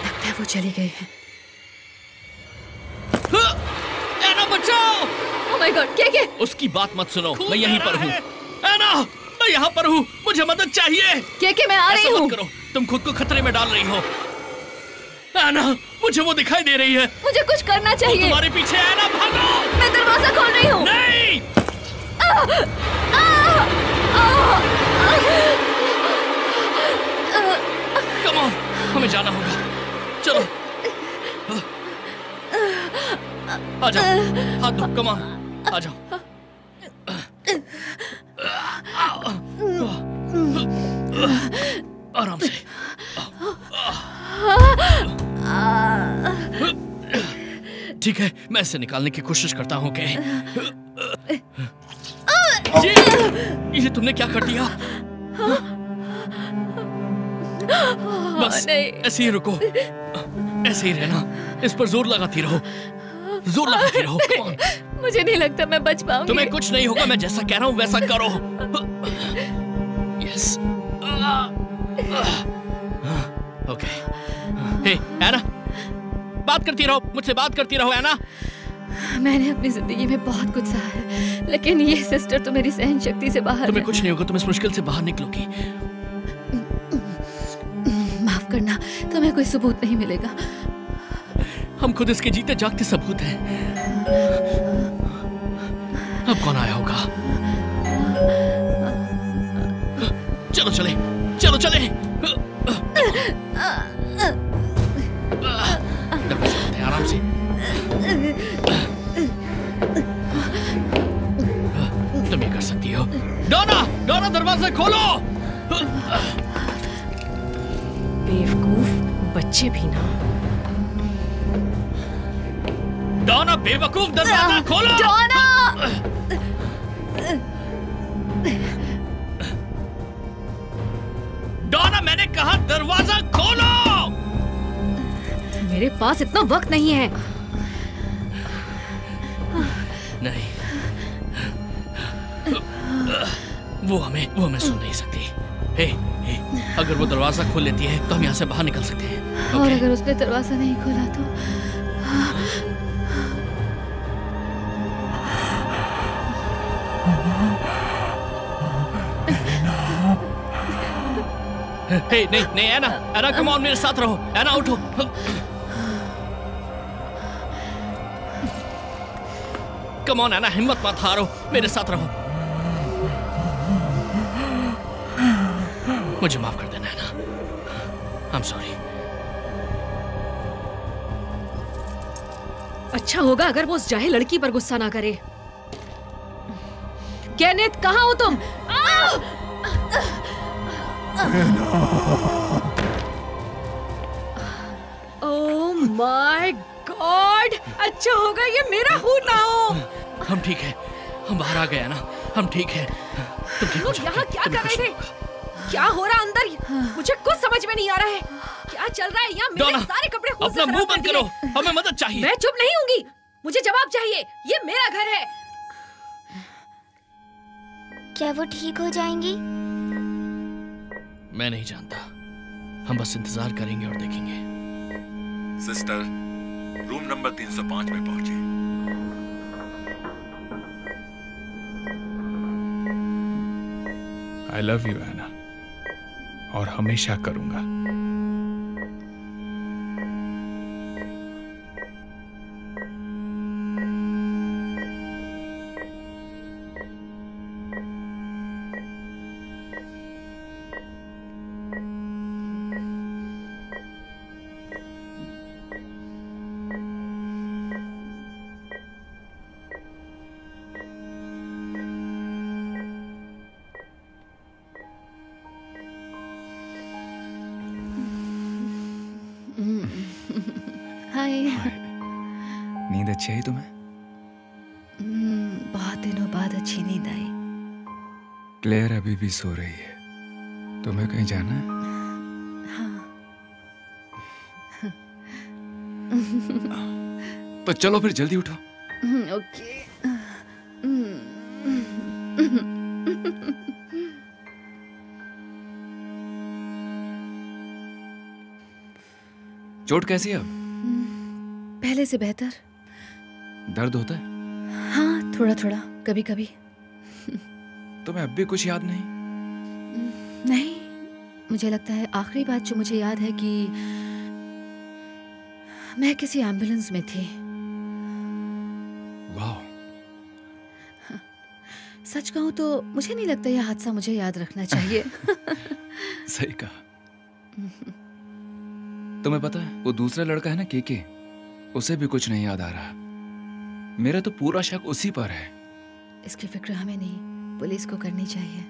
C: लगता है वो चली गई है।
A: एना बचाओ!
C: ओह माय गॉड, क्या?
A: उसकी बात मत सुनो, मैं यहीं पर हूँ। एना, मैं यहाँ पर हूँ, मुझे मदद चाहिए।
C: क्या मैं आ रही हूँ।
A: मत करो, तुम खुद को खतरे में डाल रही हो। एना, मुझे वो दिखाई दे रही है।
C: मुझे कुछ करना चाहिए।
A: तुम्हारे पीछे है ना, भागो।
C: मैं दरवाजा खोल रही हूँ।
A: नहीं। कम ऑन, हमें जाना होगा। चलो, आ जाओ, हाथ दो, कम ऑन, आ जाओ। आराम से। ठीक है, मैं इसे निकालने की कोशिश करता हूँ। ये तुमने क्या कर दिया? बस ऐसे ही रुको, ऐसे ही रहना, इस पर जोर लगाती रहो, जोर लगाती रहो। Come on.
C: मुझे नहीं लगता मैं बच पाऊंगी।
A: तुम्हें कुछ नहीं होगा, मैं जैसा कह रहा हूँ वैसा करो। यस। ओके। हे एना, बात करती रहो, मुझसे बात करती रहो एना।
C: मैंने अपनी जिंदगी में बहुत कुछ सहा है, लेकिन ये सिस्टर तो मेरी सहन शक्ति से बाहर
A: तुम्हें
C: है।
A: कुछ नहीं होगा, तुम इस मुश्किल से बाहर निकलोगी।
C: माफ करना, तुम्हें कोई सबूत नहीं मिलेगा।
A: हम खुद इसके जीते जागते सबूत हैं। अब कौन आया होगा? चलो चले, चलो चले। आराम से। तुम ये कर सकती हो। डोना, डोना दरवाजा खोलो।
F: बेवकूफ बच्चे भी ना।
A: डोना बेवकूफ, दरवाजा खोलो।
C: डोना!
A: डोना, मैंने कहा दरवाजा खोलो।
F: मेरे पास इतना वक्त नहीं है।
A: नहीं, वो हमें सुन नहीं सकती। हे, अगर वो दरवाजा खोल लेती है तो हम यहाँ से बाहर निकल सकते हैं।
C: और अगर उसने दरवाजा नहीं खोला तो?
A: हे, नहीं एना, एना कम ऑन, मेरे साथ रहो। एना उठो। कम ऑन एना, हिम्मत मत हारो, मेरे साथ रहो। मुझे माफ कर देना एना, आई एम सॉरी।
F: अच्छा होगा अगर वो उस जाहिल लड़की पर गुस्सा ना करे। केनेथ, कहाँ हो तुम? ओह माय गॉड, अच्छा होगा ये मेरा खून ना हो।
A: हम ठीक है, हम बाहर आ गए ना, हम ठीक है। तुम ठीक हो
F: लोग यहाँ क्या कर रहे थे? क्या हो रहा अंदर? मुझे कुछ समझ में नहीं आ रहा है। क्या चल रहा है यहाँ? मेरे सारे कपड़े खून से
A: अपना मुंह
F: खराब कर
A: बंद
F: दिए।
A: करो, हमें मदद चाहिए।
F: मैं चुप नहीं होंगी, मुझे जवाब चाहिए। ये मेरा घर है।
E: क्या वो ठीक हो जाएंगी?
A: मैं नहीं जानता, हम बस इंतजार करेंगे और देखेंगे।
H: सिस्टर, रूम नंबर 305 में पहुंचे।
B: आई लव यू एना, और हमेशा करूंगा।
C: हाय।
D: नींद अच्छी आई तुम्हें?
C: बहुत दिनों बाद अच्छी नींद आई।
D: क्लेयर अभी भी सो रही है। तुम्हें कहीं जाना है? तो चलो फिर जल्दी उठो।
C: ओके।
D: चोट कैसी है अब?
C: पहले से बेहतर।
D: दर्द होता है?
C: हाँ, थोड़ा थोड़ा, कभी कभी।
D: तुम्हें अब भी कुछ याद नहीं?
C: नहीं, मुझे लगता है आखिरी बात जो मुझे याद है कि मैं किसी एम्बुलेंस में थी।
D: वाह।
C: सच कहूं तो मुझे नहीं लगता यह हादसा मुझे याद रखना चाहिए।
D: सही कहा। तुम्हें पता है वो दूसरा लड़का है ना, केके, उसे भी कुछ नहीं याद आ रहा। मेरा तो पूरा शक उसी पर है।
C: इसकी फिक्र हमें नहीं, पुलिस को करनी चाहिए।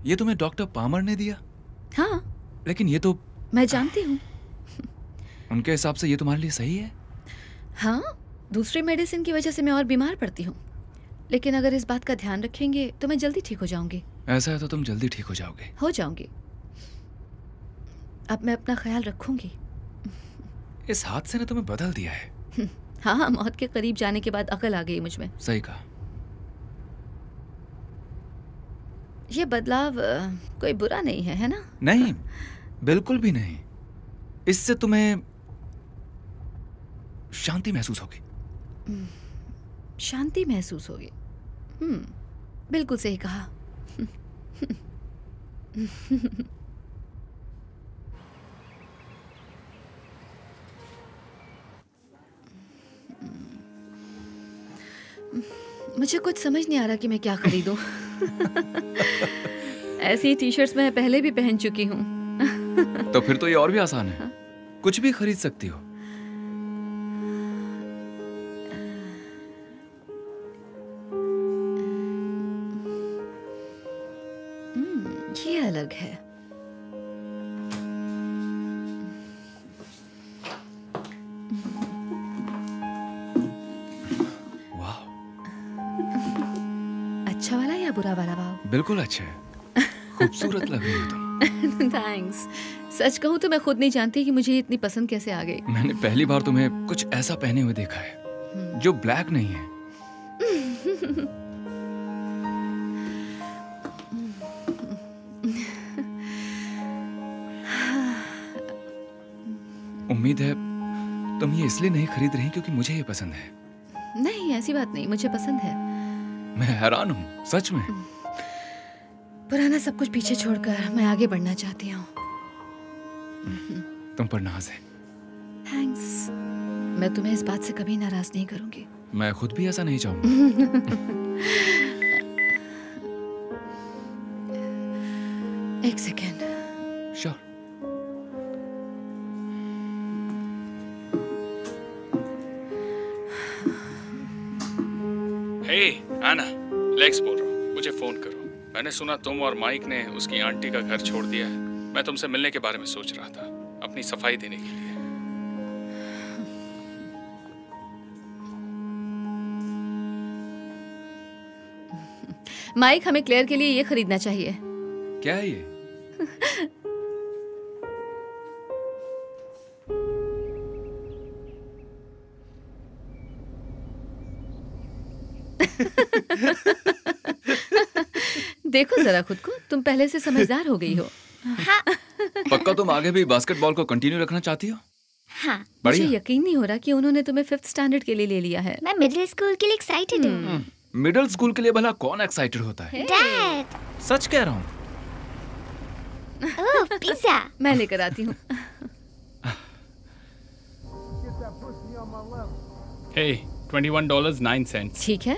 D: ये तुम्हें डॉक्टर पामर ने दिया?
C: हाँ,
D: लेकिन ये तो
C: मैं जानती हूँ।
D: उनके हिसाब से ये तुम्हारे लिए सही है?
C: हाँ, दूसरी मेडिसिन की वजह से मैं और बीमार पड़ती हूँ, लेकिन अगर इस बात का ध्यान रखेंगे तो मैं जल्दी ठीक हो जाऊंगी।
D: ऐसा है तो तुम जल्दी ठीक हो जाओगे।
C: हो जाऊंगी। अब मैं अपना ख्याल रखूंगी।
D: इस हादसे ने तुम्हें बदल दिया है।
C: हाँ, मौत के करीब जाने के बाद अकल आ गई मुझ में।
D: सही कहा।
C: ये बदलाव कोई बुरा नहीं है, है ना?
D: नहीं, बिल्कुल भी नहीं। इससे तुम्हें शांति महसूस होगी।
C: शांति महसूस होगी। बिल्कुल सही कहा। मुझे कुछ समझ नहीं आ रहा कि मैं क्या खरीदूं। ऐसी टी शर्ट्स मैं पहले भी पहन चुकी हूँ।
D: तो फिर तो ये और भी आसान है। कुछ भी खरीद सकती हो।
C: ये अलग है।
D: वाह,
C: अच्छा वाला या बुरा वाला भाव?
D: बिल्कुल अच्छा है। खूबसूरत लग रही हो तुम।
C: थैंक्स। सच कहूँ तो मैं खुद नहीं जानती कि मुझे इतनी पसंद कैसे आ गई।
D: मैंने पहली बार तुम्हें कुछ ऐसा पहने हुए देखा है जो ब्लैक नहीं है। उम्मीद है तुम ये इसलिए नहीं खरीद रही क्योंकि मुझे ये पसंद है।
C: नहीं, ऐसी बात नहीं, मुझे पसंद है।
D: मैं हैरान हूँ, सच में।
C: पुराना सब कुछ पीछे छोड़कर मैं आगे बढ़ना चाहती हूँ।
D: तुम पर नाज है।
C: थैंक्स। मैं तुम्हें इस बात से कभी नाराज नहीं करूंगी।
D: मैं खुद भी ऐसा नहीं चाहूंगा।
C: एक सेकेंड।
D: श्योर।
B: हे आना, लेक्स बोल रहा हूँ, मुझे फोन करो। मैंने सुना तुम और माइक ने उसकी आंटी का घर छोड़ दिया है। मैं तुमसे मिलने के बारे में सोच रहा था, अपनी सफाई देने के लिए।
C: माइक, हमें क्लेयर के लिए ये खरीदना चाहिए।
D: क्या है ये?
C: देखो जरा खुद को, तुम पहले से समझदार हो गई हो।
E: हाँ।
D: पक्का तुम आगे भी बास्केटबॉल को कंटिन्यू रखना चाहती हो?
E: हाँ।
C: मुझे यकीन नहीं हो रहा कि उन्होंने तुम्हें 5th स्टैंडर्ड के लिए ले लिया है।
E: मैं मिडिल स्कूल के लिए एक्साइटेड हूँ।
D: मिडिल स्कूल के लिए भला कौन एक्साइटेड होता है?
E: डैड।
D: सच कह रहा हूँ।
E: Oh, pizza.
C: मैं लेकर आती हूँ।
B: हे, $21.09।
C: ठीक है,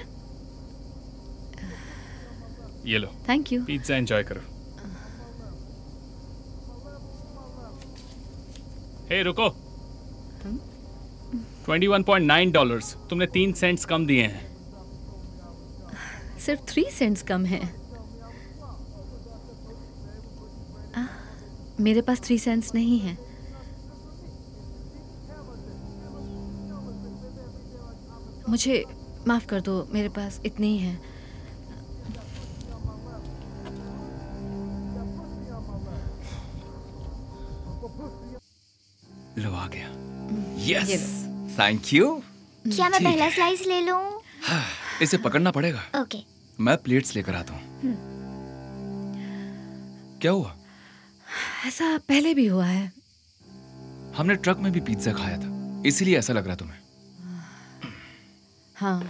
B: ये लो।
C: Thank you.
B: पिज्जा एंजॉय करो। हे रुको। $21.9। तुमने 3 सेंट्स कम दिए हैं।
C: सिर्फ 3 सेंट्स कम है। मेरे पास 3 सेंट्स नहीं है। मुझे माफ कर दो, मेरे पास इतने ही हैं।
D: लो आ गया। Yes, thank you.
E: क्या मैं पहला स्लाइस ले लूं?
D: इसे पकड़ना पड़ेगा।
E: ओके।
D: मैं प्लेट्स लेकर आता हूँ। क्या हुआ?
C: ऐसा पहले भी हुआ है।
D: हमने ट्रक में भी पिज्जा खाया था, इसीलिए ऐसा लग रहा तुम्हें।
C: हाँ।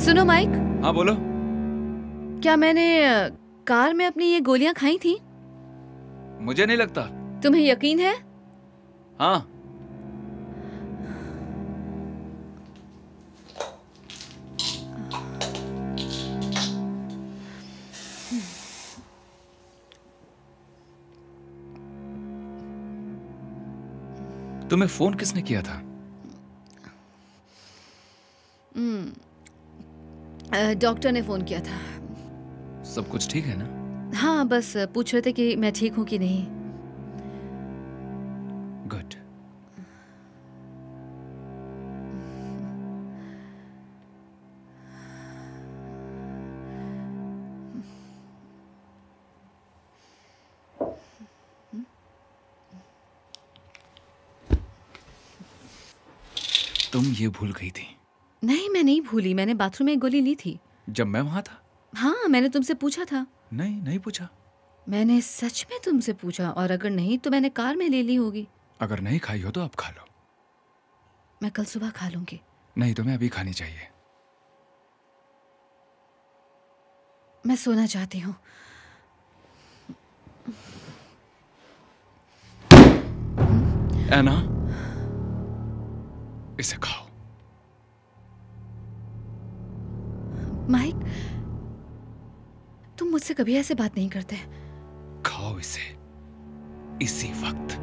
C: सुनो माइक।
D: हाँ बोलो।
C: क्या मैंने कार में अपनी ये गोलियां खाई थी?
D: मुझे नहीं लगता।
C: तुम्हें यकीन है?
D: हाँ। तुम्हें फोन किसने किया था?
C: डॉक्टर ने फोन किया था।
D: सब कुछ ठीक है ना?
C: हाँ, बस पूछ रहे थे कि मैं ठीक हूँ कि नहीं।
D: गुड। तुम ये भूल गई थी?
C: नहीं, मैं नहीं भूली। मैंने बाथरूम में एक गोली ली थी।
D: जब मैं वहां था?
C: हाँ, मैंने तुमसे पूछा था।
D: नहीं पूछा।
C: मैंने सच में तुमसे पूछा, और अगर नहीं तो मैंने कार में ले ली होगी।
D: अगर नहीं खाई हो तो अब खा लो।
C: मैं कल सुबह खा लूंगी।
D: नहीं, तुम्हें अभी खानी चाहिए।
C: मैं सोना चाहती हूँ।
D: एना, इसे खाओ।
C: माइक, तुम मुझसे कभी ऐसे बात नहीं करते।
D: खाओ इसे इसी वक्त।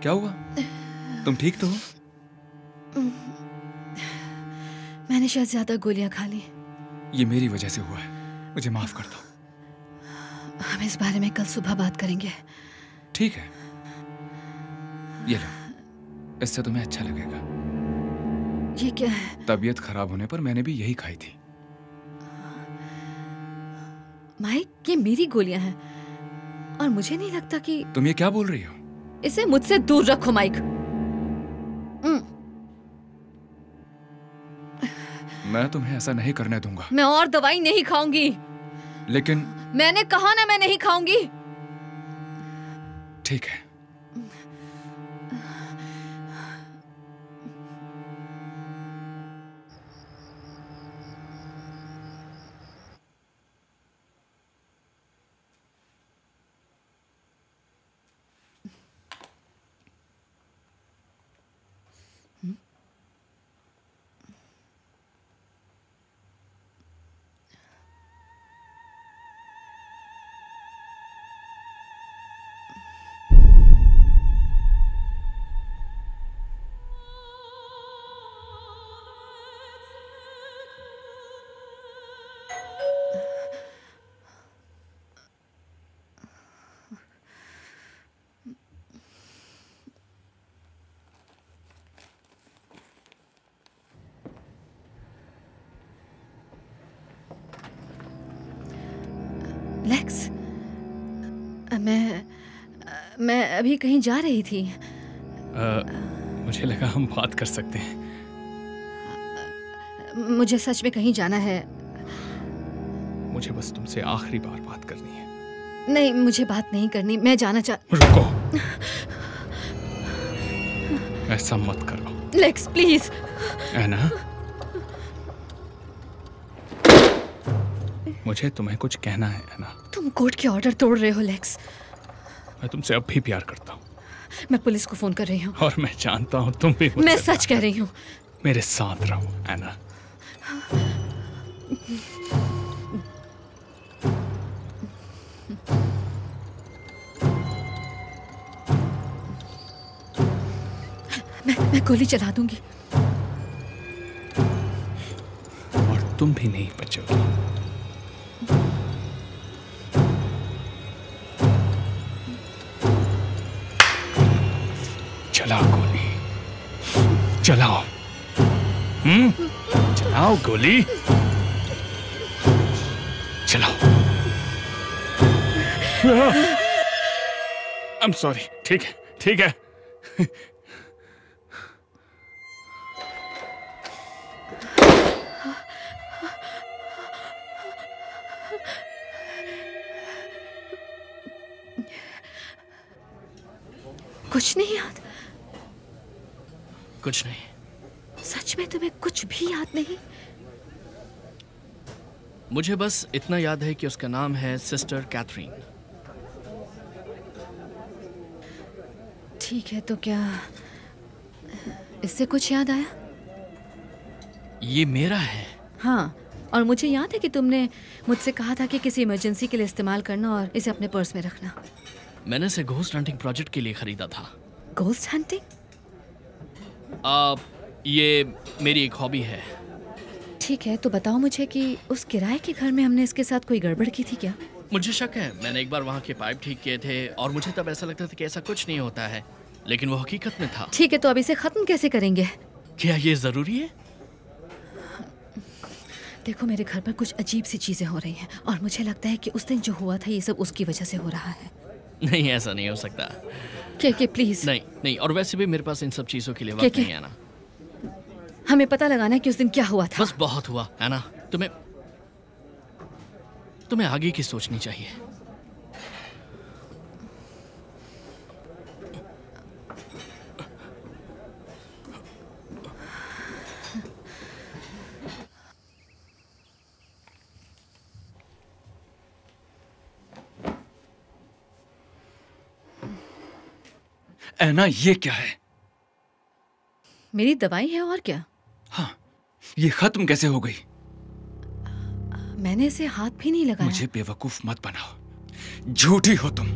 D: क्या हुआ? तुम ठीक तो हो?
C: मैंने शायद ज्यादा गोलियां खा ली।
D: ये मेरी वजह से हुआ है, मुझे माफ कर दो।
C: हम इस बारे में कल सुबह बात करेंगे।
D: ठीक है, ये लो, इससे तुम्हें अच्छा लगेगा।
C: ये क्या है?
D: तबीयत खराब होने पर मैंने भी यही खाई थी।
C: माइक, ये मेरी गोलियां हैं और मुझे नहीं लगता कि...
D: तुम ये क्या बोल रही हो?
C: इसे मुझसे दूर रखो माइक।
D: मैं तुम्हें ऐसा नहीं करने दूंगा।
C: मैं और दवाई नहीं खाऊंगी।
D: लेकिन
C: मैंने कहा ना, मैं नहीं खाऊंगी।
D: ठीक है।
C: लेक्स, मैं अभी कहीं जा रही थी।
B: मुझे लगा हम बात कर सकते हैं।
C: मुझे सच में कहीं जाना है।
B: मुझे बस तुमसे आखिरी बार बात करनी है।
C: नहीं, मुझे बात नहीं करनी। मैं जाना
B: रुको। ऐसा मत करो।
C: Lakes, please.
B: एना, मुझे तुम्हें कुछ कहना है एना।
C: तुम कोर्ट के ऑर्डर तोड़ रहे हो लेक्स।
B: मैं तुमसे अब भी प्यार करता हूँ।
C: मैं पुलिस को फोन कर रही हूँ।
B: और मैं जानता हूँ तुम भी मुझसे
C: मैं सच कह रही हूँ।
B: मेरे साथ रहो एना।
C: मैं गोली चला दूंगी।
B: और तुम भी नहीं बचोगी। चलाओ गोली, चलाओ। चलाओ गोली, चलाओ। I am sorry. ठीक है, ठीक है।
C: कुछ नहीं याद?
A: कुछ नहीं।
C: सच में तुम्हें कुछ भी याद नहीं?
A: मुझे बस इतना याद है कि उसका नाम है सिस्टर कैथरीन।
C: ठीक है, तो क्या इससे कुछ याद आया?
A: ये मेरा है।
C: हाँ, और मुझे याद है कि तुमने मुझसे कहा था कि किसी इमरजेंसी के लिए इस्तेमाल करना और इसे अपने पर्स में रखना।
A: मैंने इसे घोस्ट हंटिंग प्रोजेक्ट के लिए खरीदा था।
C: Ghost hunting?
A: ये मेरी एक हॉबी है।
C: ठीक है, तो बताओ मुझे कि उस किराए के घर में हमने इसके साथ कोई गड़बड़ की थी क्या?
A: मुझे शक है। मैंने एक बार वहाँ के पाइप ठीक किए थे और मुझे तब ऐसा लगता था कि ऐसा कुछ नहीं होता है, लेकिन वो हकीकत में था।
C: ठीक है, तो अब इसे खत्म कैसे करेंगे?
A: क्या ये जरूरी है?
C: देखो, मेरे घर पर कुछ अजीब सी चीजें हो रही हैं और मुझे लगता है कि उस दिन जो हुआ था ये सब उसकी वजह से हो रहा है।
A: नहीं, ऐसा नहीं हो सकता।
C: के प्लीज।
A: नहीं नहीं, और वैसे भी मेरे पास इन सब चीजों के लिए वक्त नहीं है ना।
C: हमें पता लगाना है कि उस दिन क्या हुआ था।
A: बस बहुत हुआ है ना। तुम्हें आगे की सोचनी चाहिए।
D: ऐना, ये क्या है?
C: मेरी दवाई है और क्या।
D: हाँ, ये खत्म कैसे हो गई?
C: मैंने इसे हाथ भी नहीं लगाया।
D: मुझे बेवकूफ मत बनाओ, झूठी हो तुम।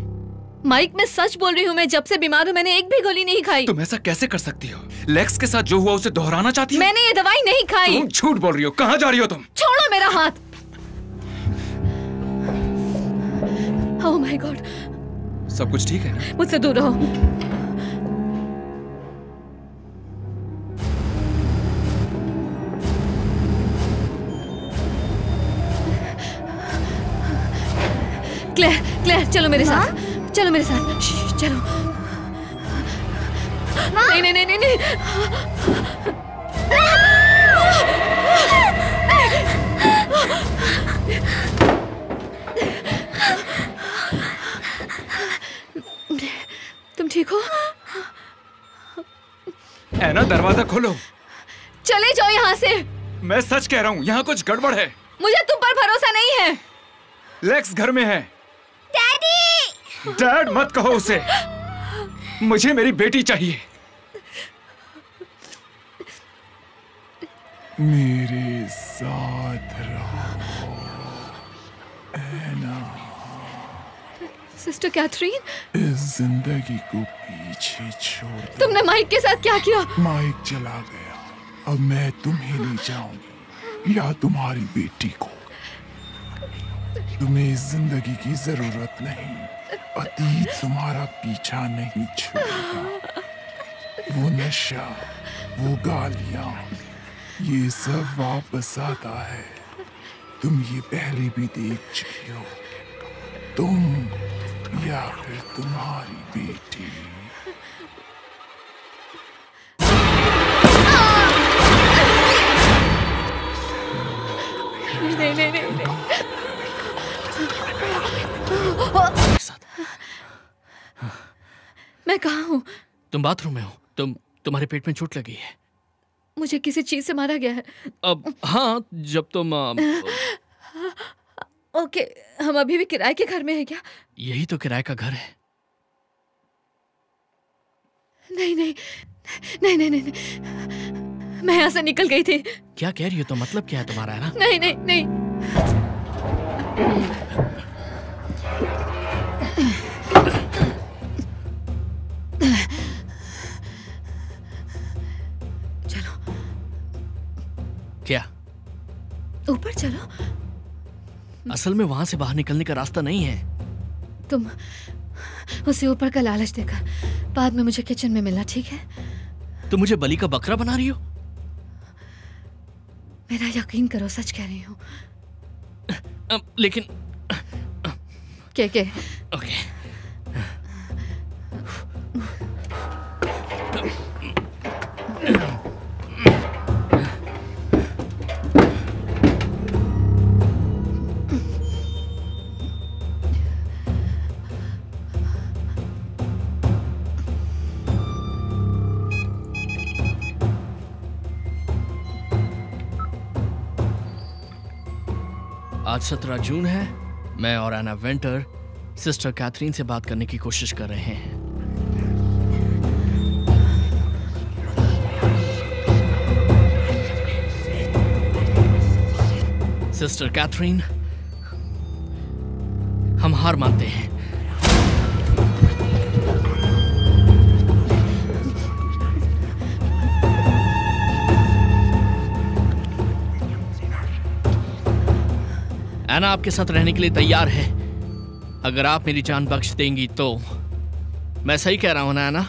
C: माइक, मैं सच बोल रही हूँ। मैं जब से बीमार हूँ मैंने एक भी गोली नहीं खाई।
D: तुम ऐसा कैसे कर सकती हो? लेक्स के साथ जो हुआ उसे दोहराना चाहती हो?
C: मैंने ये दवाई नहीं खाई।
D: तुम झूठ बोल रही हो। कहाँ जा रही हो तुम?
C: छोड़ो मेरा हाथ। ओह माय गॉड।
D: सब कुछ ठीक है ना?
C: मुझसे दूर रहो। क्लेयर, क्लेयर, चलो मेरे साथ। चलो मेरे साथ। चलो। नहीं नहीं नहीं नहीं नहीं। तुम ठीक हो?
D: ऐना, दरवाजा खोलो।
C: चले जाओ यहाँ से।
D: मैं सच कह रहा हूँ, यहाँ कुछ गड़बड़ है।
C: मुझे तुम पर भरोसा नहीं है।
D: लेक्स घर में है।
E: डैडी!
D: डैड मत कहो उसे। मुझे मेरी बेटी चाहिए।
G: मेरे साथ रहो ऐना।
C: सिस्टर कैथरीन,
G: इस जिंदगी को पीछे छोड़ दो।
C: तुमने माइक के साथ क्या किया?
G: माइक चला गया, अब मैं तुम्हें ले जाऊंगी या तुम्हारी बेटी को। तुम्हें इस जिंदगी की जरूरत नहीं। अतीत तुम्हारा पीछा नहीं छोड़ेगा। वो नशा, वो गालियां, ये सब वापस आता है। तुम ये पहले भी देख चुकी हो। तुम या फिर तुम्हारी बेटी।
C: नहीं नहीं नहीं, नहीं। मैं कहाँ हूँ?
A: तुम बाथरूम में हो। तुम्हारे पेट में चोट लगी है।
C: मुझे किसी चीज से मारा गया है।
A: अब हाँ, जब तुम
C: ओके, हम अभी भी किराए के घर में हैं क्या?
A: यही तो किराए का घर है।
C: नहीं नहीं नहीं नहीं नहीं, नहीं। मैं यहाँ से निकल गई थी।
A: क्या कह रही हो? तो मतलब क्या है तुम्हारा, है ना?
C: नहीं नहीं नहीं। चलो।
A: क्या?
C: ऊपर चलो।
A: असल में वहां से बाहर निकलने का रास्ता नहीं है।
C: तुम उसे ऊपर का लालच देकर बाद में मुझे किचन में मिलना, ठीक है?
A: तुम मुझे बलि का बकरा बना रही हो?
C: मेरा यकीन करो, सच कह रही हूँ।
A: लेकिन
C: के
A: ओके। आज 17 जून है। मैं और एना वेंटर सिस्टर कैथरीन से बात करने की कोशिश कर रहे हैं। सिस्टर कैथरीन, हम हार मानते हैं। एना आपके साथ रहने के लिए तैयार है। अगर आप मेरी जान बख्श देंगी तो। मैं सही कह रहा हूं ना एना?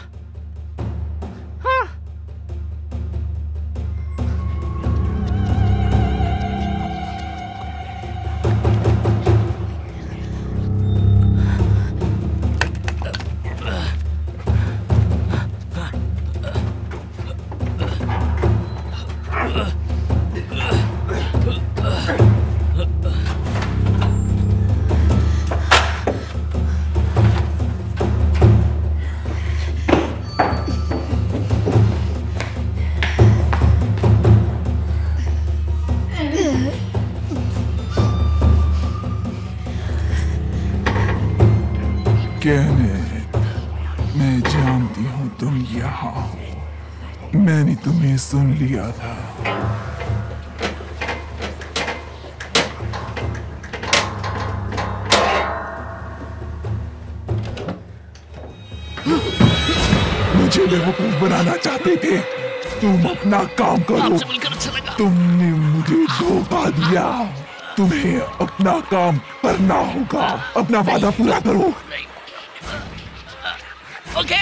G: केनेथ, मैं जानती हूँ तुम यहाँ हो। मैंने तुम्हें सुन लिया था। मुझे बेवकूफ बनाना चाहते थे। तुम अपना काम करो। तुमने मुझे धोखा दिया। तुम्हें अपना काम करना होगा। अपना वादा पूरा करो।
A: ओके।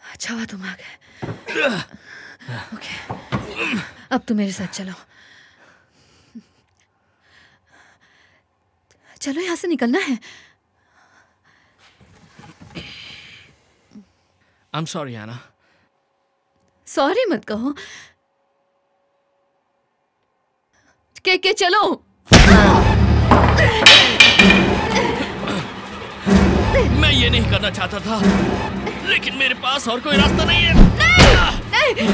C: अच्छा हुआ तुम आ गए। ओके, अब तुम मेरे साथ चलो। चलो, यहां से निकलना है।
A: I'm sorry, Anna.
C: सॉरी मत कहो। के चलो।
A: मैं ये नहीं करना चाहता था, लेकिन मेरे पास और कोई रास्ता नहीं है।
C: नहीं।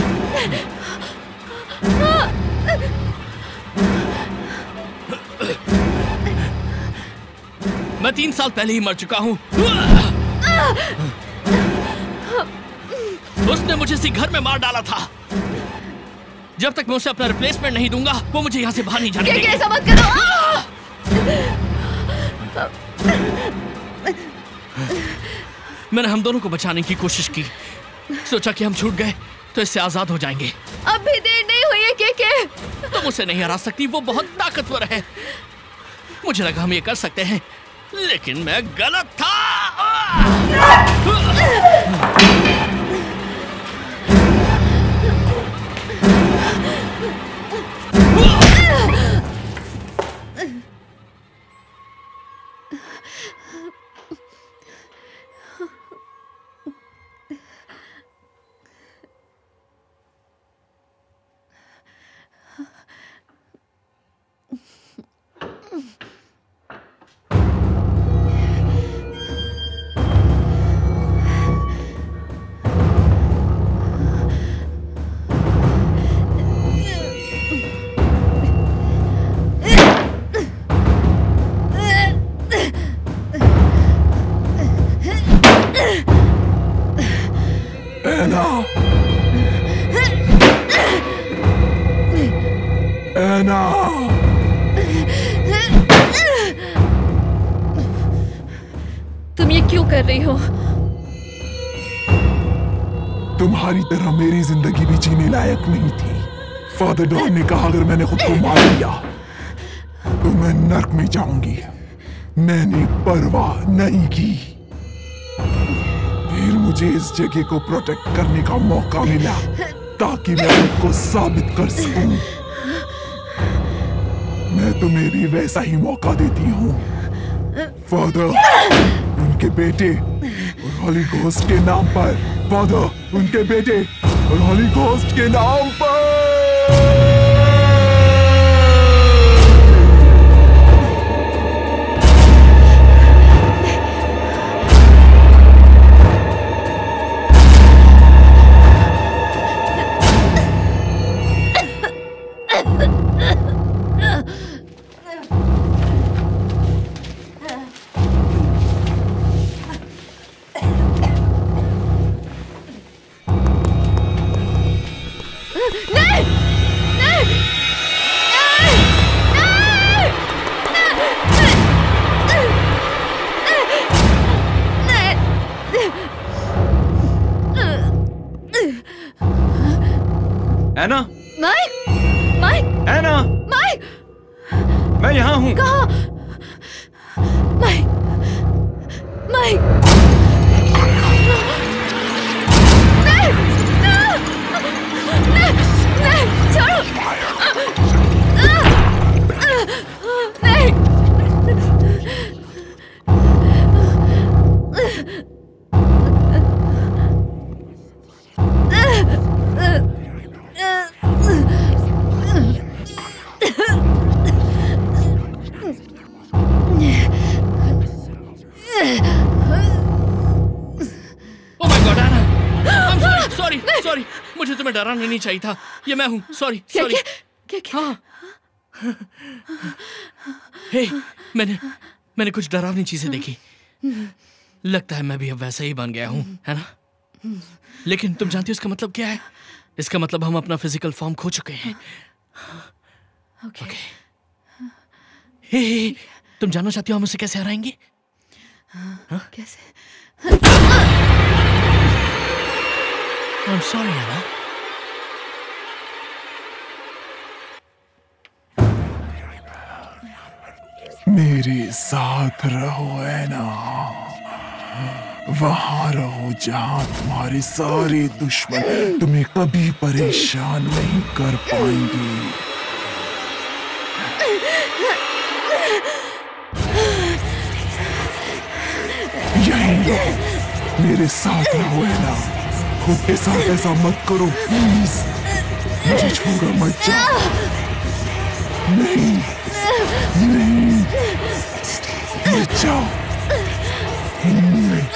A: मैं 3 साल पहले ही मर चुका हूँ। उसने मुझे इसी घर में मार डाला था। जब तक मैं उसे अपना रिप्लेसमेंट नहीं दूंगा, वो मुझे यहाँ से बाहर नहीं जाने देगी।
C: ऐसा मत करो।
A: मैंने हम दोनों को बचाने की कोशिश की। सोचा कि हम छूट गए तो इससे आजाद हो जाएंगे।
C: अब भी देर नहीं हुई है के।
A: तुम उसे नहीं हरा सकती, वो बहुत ताकतवर है। मुझे लगा हम ये कर सकते हैं, लेकिन मैं गलत था।
C: तुम ये क्यों कर रही हो?
G: तुम्हारी तरह मेरी जिंदगी भी जीने लायक नहीं थी। फादर डॉन ने कहा अगर मैंने खुद को मार लिया तो मैं नर्क में जाऊंगी। मैंने परवाह नहीं की। फिर मुझे इस जगह को प्रोटेक्ट करने का मौका मिला ताकि मैं उनको साबित कर सकूं। मैं तुम्हें भी वैसा ही मौका देती हूँ। फादर, उनके बेटे और हॉली घोस्ट के नाम पर। फादर, उनके बेटे और हॉली घोस्ट के नाम पर।
C: नहीं, नहीं,
D: एना,
C: माइक, माइक,
D: एना,
C: माइक,
D: मैं यहाँ हूँ।
C: कहाँ? माइक, माइक, नहीं, नहीं, नहीं, छोड़ो, नहीं।
A: सॉरी, मुझे तुम्हें डराना नहीं चाहिए था। ये मैं हूँ। Sorry, sorry.
C: क्या?
A: हाँ। हे, मैंने कुछ डरावनी चीजें देखी। लगता है मैं भी अब वैसा ही बन गया हूँ, है ना? लेकिन तुम जानती हो इसका मतलब क्या है? इसका मतलब हम अपना फिजिकल फॉर्म खो चुके हैं।
C: ओके।
A: हे, तुम जानना चाहती हो हम उसे कैसे हराएंगे?
C: कैसे?
A: I'm sorry, Anna.
G: मेरे साथ रहो एना, वहां रहो जहां तुम्हारे सारे दुश्मन तुम्हें कभी परेशान नहीं कर पाएंगे। यहीं रहो, मेरे साथ रहो एना। खुद के साथ ऐसा मत करो प्लीज, मुझे छोड़ो मत जाओ। नहीं, नहीं, मत जाओ। नहीं।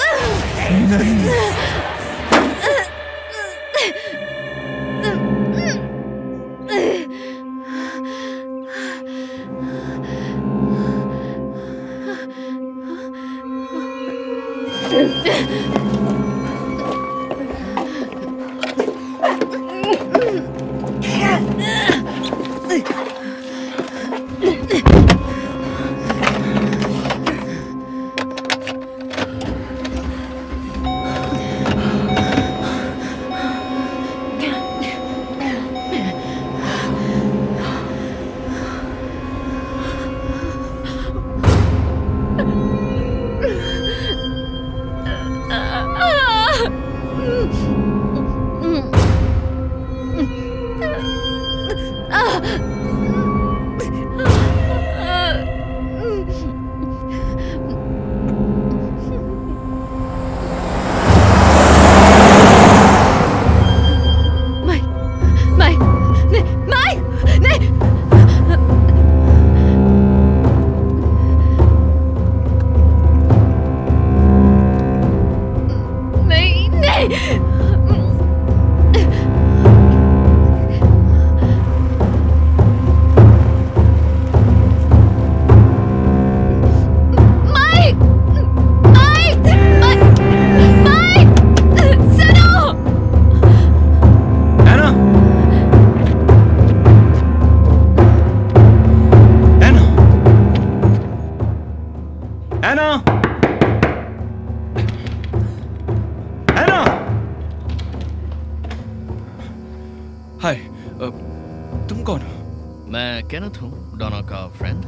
D: हाय, तुम कौन हो?
A: मैं केनेथ हूँ, डॉना का फ्रेंड।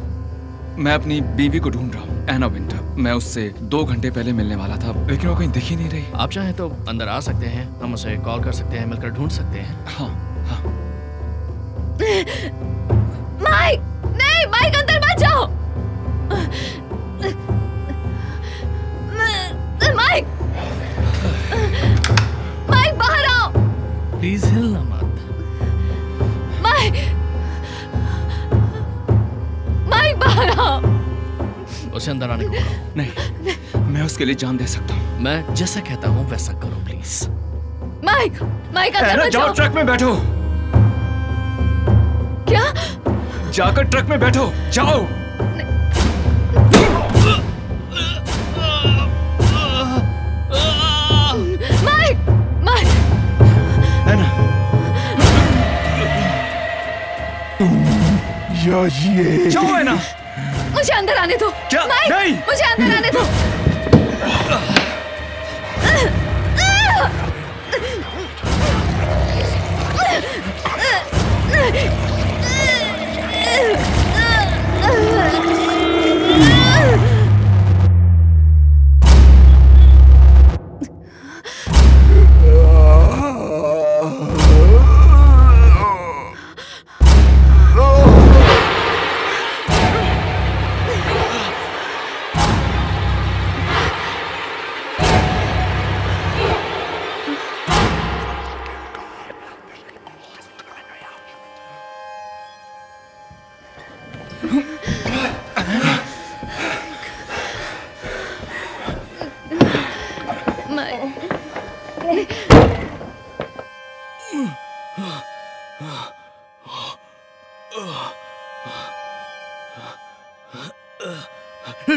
D: मैं अपनी बीवी को ढूंढ रहा हूँ, एना विंटर। मैं उससे 2 घंटे पहले मिलने वाला था, लेकिन वो कहीं दिख ही नहीं रही।
A: आप चाहें तो अंदर आ सकते हैं, हम उसे कॉल कर सकते हैं, मिलकर ढूंढ सकते हैं।
D: हाँ, हाँ।
C: माइक, नहीं, माइक अंदर मत जाओ। माइक, माइक बाहर आओ।
A: प्लीज हिलना मत।
C: माइक, माइक बाहर आओ।
A: उसे अंदर आने को कहो।
D: नहीं, मैं उसके लिए जान दे सकता हूँ।
A: मैं जैसा कहता हूँ वैसा करो प्लीज।
C: माइक, माइक अंदर मत
D: जाओ, ट्रक में बैठो।
C: क्या?
D: जाकर ट्रक में बैठो, जाओ।
C: Mic, mic.
D: एना,
G: जाइए।
D: जाओ है ना।
C: मुझे अंदर आने दो।
D: क्या? नहीं।
C: मुझे अंदर आने दो।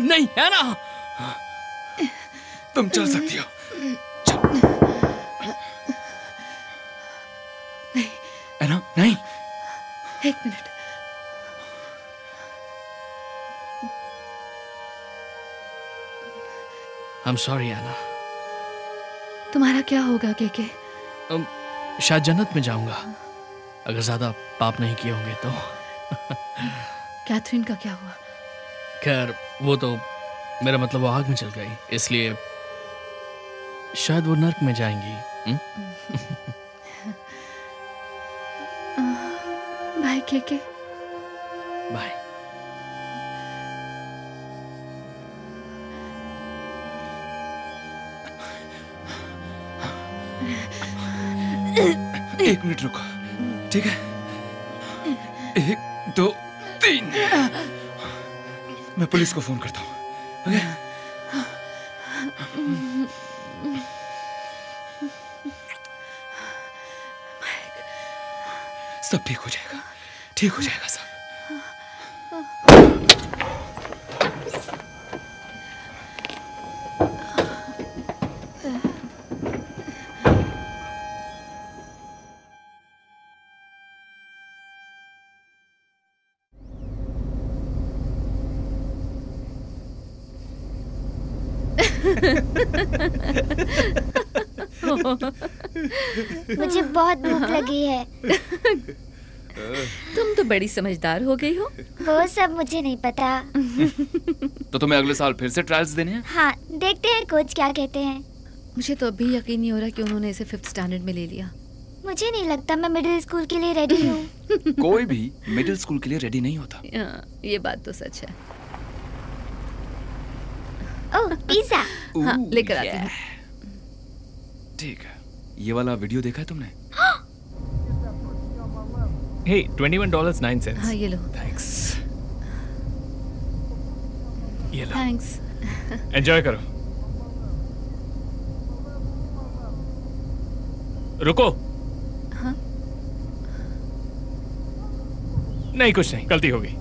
A: नहीं है ना।
D: तुम चल सकती हो। है ना? नहीं।
C: एक मिनट।
A: I'm sorry Anna।
C: तुम्हारा क्या होगा केके?
A: शायद जन्नत में जाऊंगा अगर ज्यादा पाप नहीं किए होंगे तो।
C: कैथरीन का क्या हुआ?
A: खैर वो तो मेरा मतलब वो आग में चल गई, इसलिए शायद वो नर्क में जाएंगी।
C: बाय केके।
A: बाय।
D: एक मिनट रुको, ठीक है? 1 2 3। मैं पुलिस को फोन करता हूँ। ओके? सब ठीक हो जाएगा, ठीक हो जाएगा सब।
E: मुझे बहुत भूख लगी है।
C: तुम तो बड़ी समझदार हो गई हो।
E: वो सब मुझे नहीं पता।
D: तो तुम्हें अगले साल फिर से ट्रायल्स देने हैं?
E: हाँ, देखते हैं कोच क्या कहते हैं।
C: मुझे तो अभी यकीन नहीं हो रहा कि उन्होंने इसे 5th स्टैंडर्ड में ले लिया।
E: मुझे नहीं लगता मैं मिडिल स्कूल के लिए रेडी हूँ।
D: कोई भी मिडिल स्कूल के लिए रेडी नहीं होता।
C: ये बात तो सच है।
E: ओह, पिज़्ज़ा।
C: हाँ, लेकर आती हूँ।
D: ठीक है। ये वाला वीडियो देखा है तुमने?
I: Hey, $21.09.
C: हाँ, ये लो।
I: Thanks. ये लो।
C: थैंक्स।
I: एंजॉय करो। रुको।
C: हाँ?
I: नहीं, कुछ नहीं, गलती हो गई।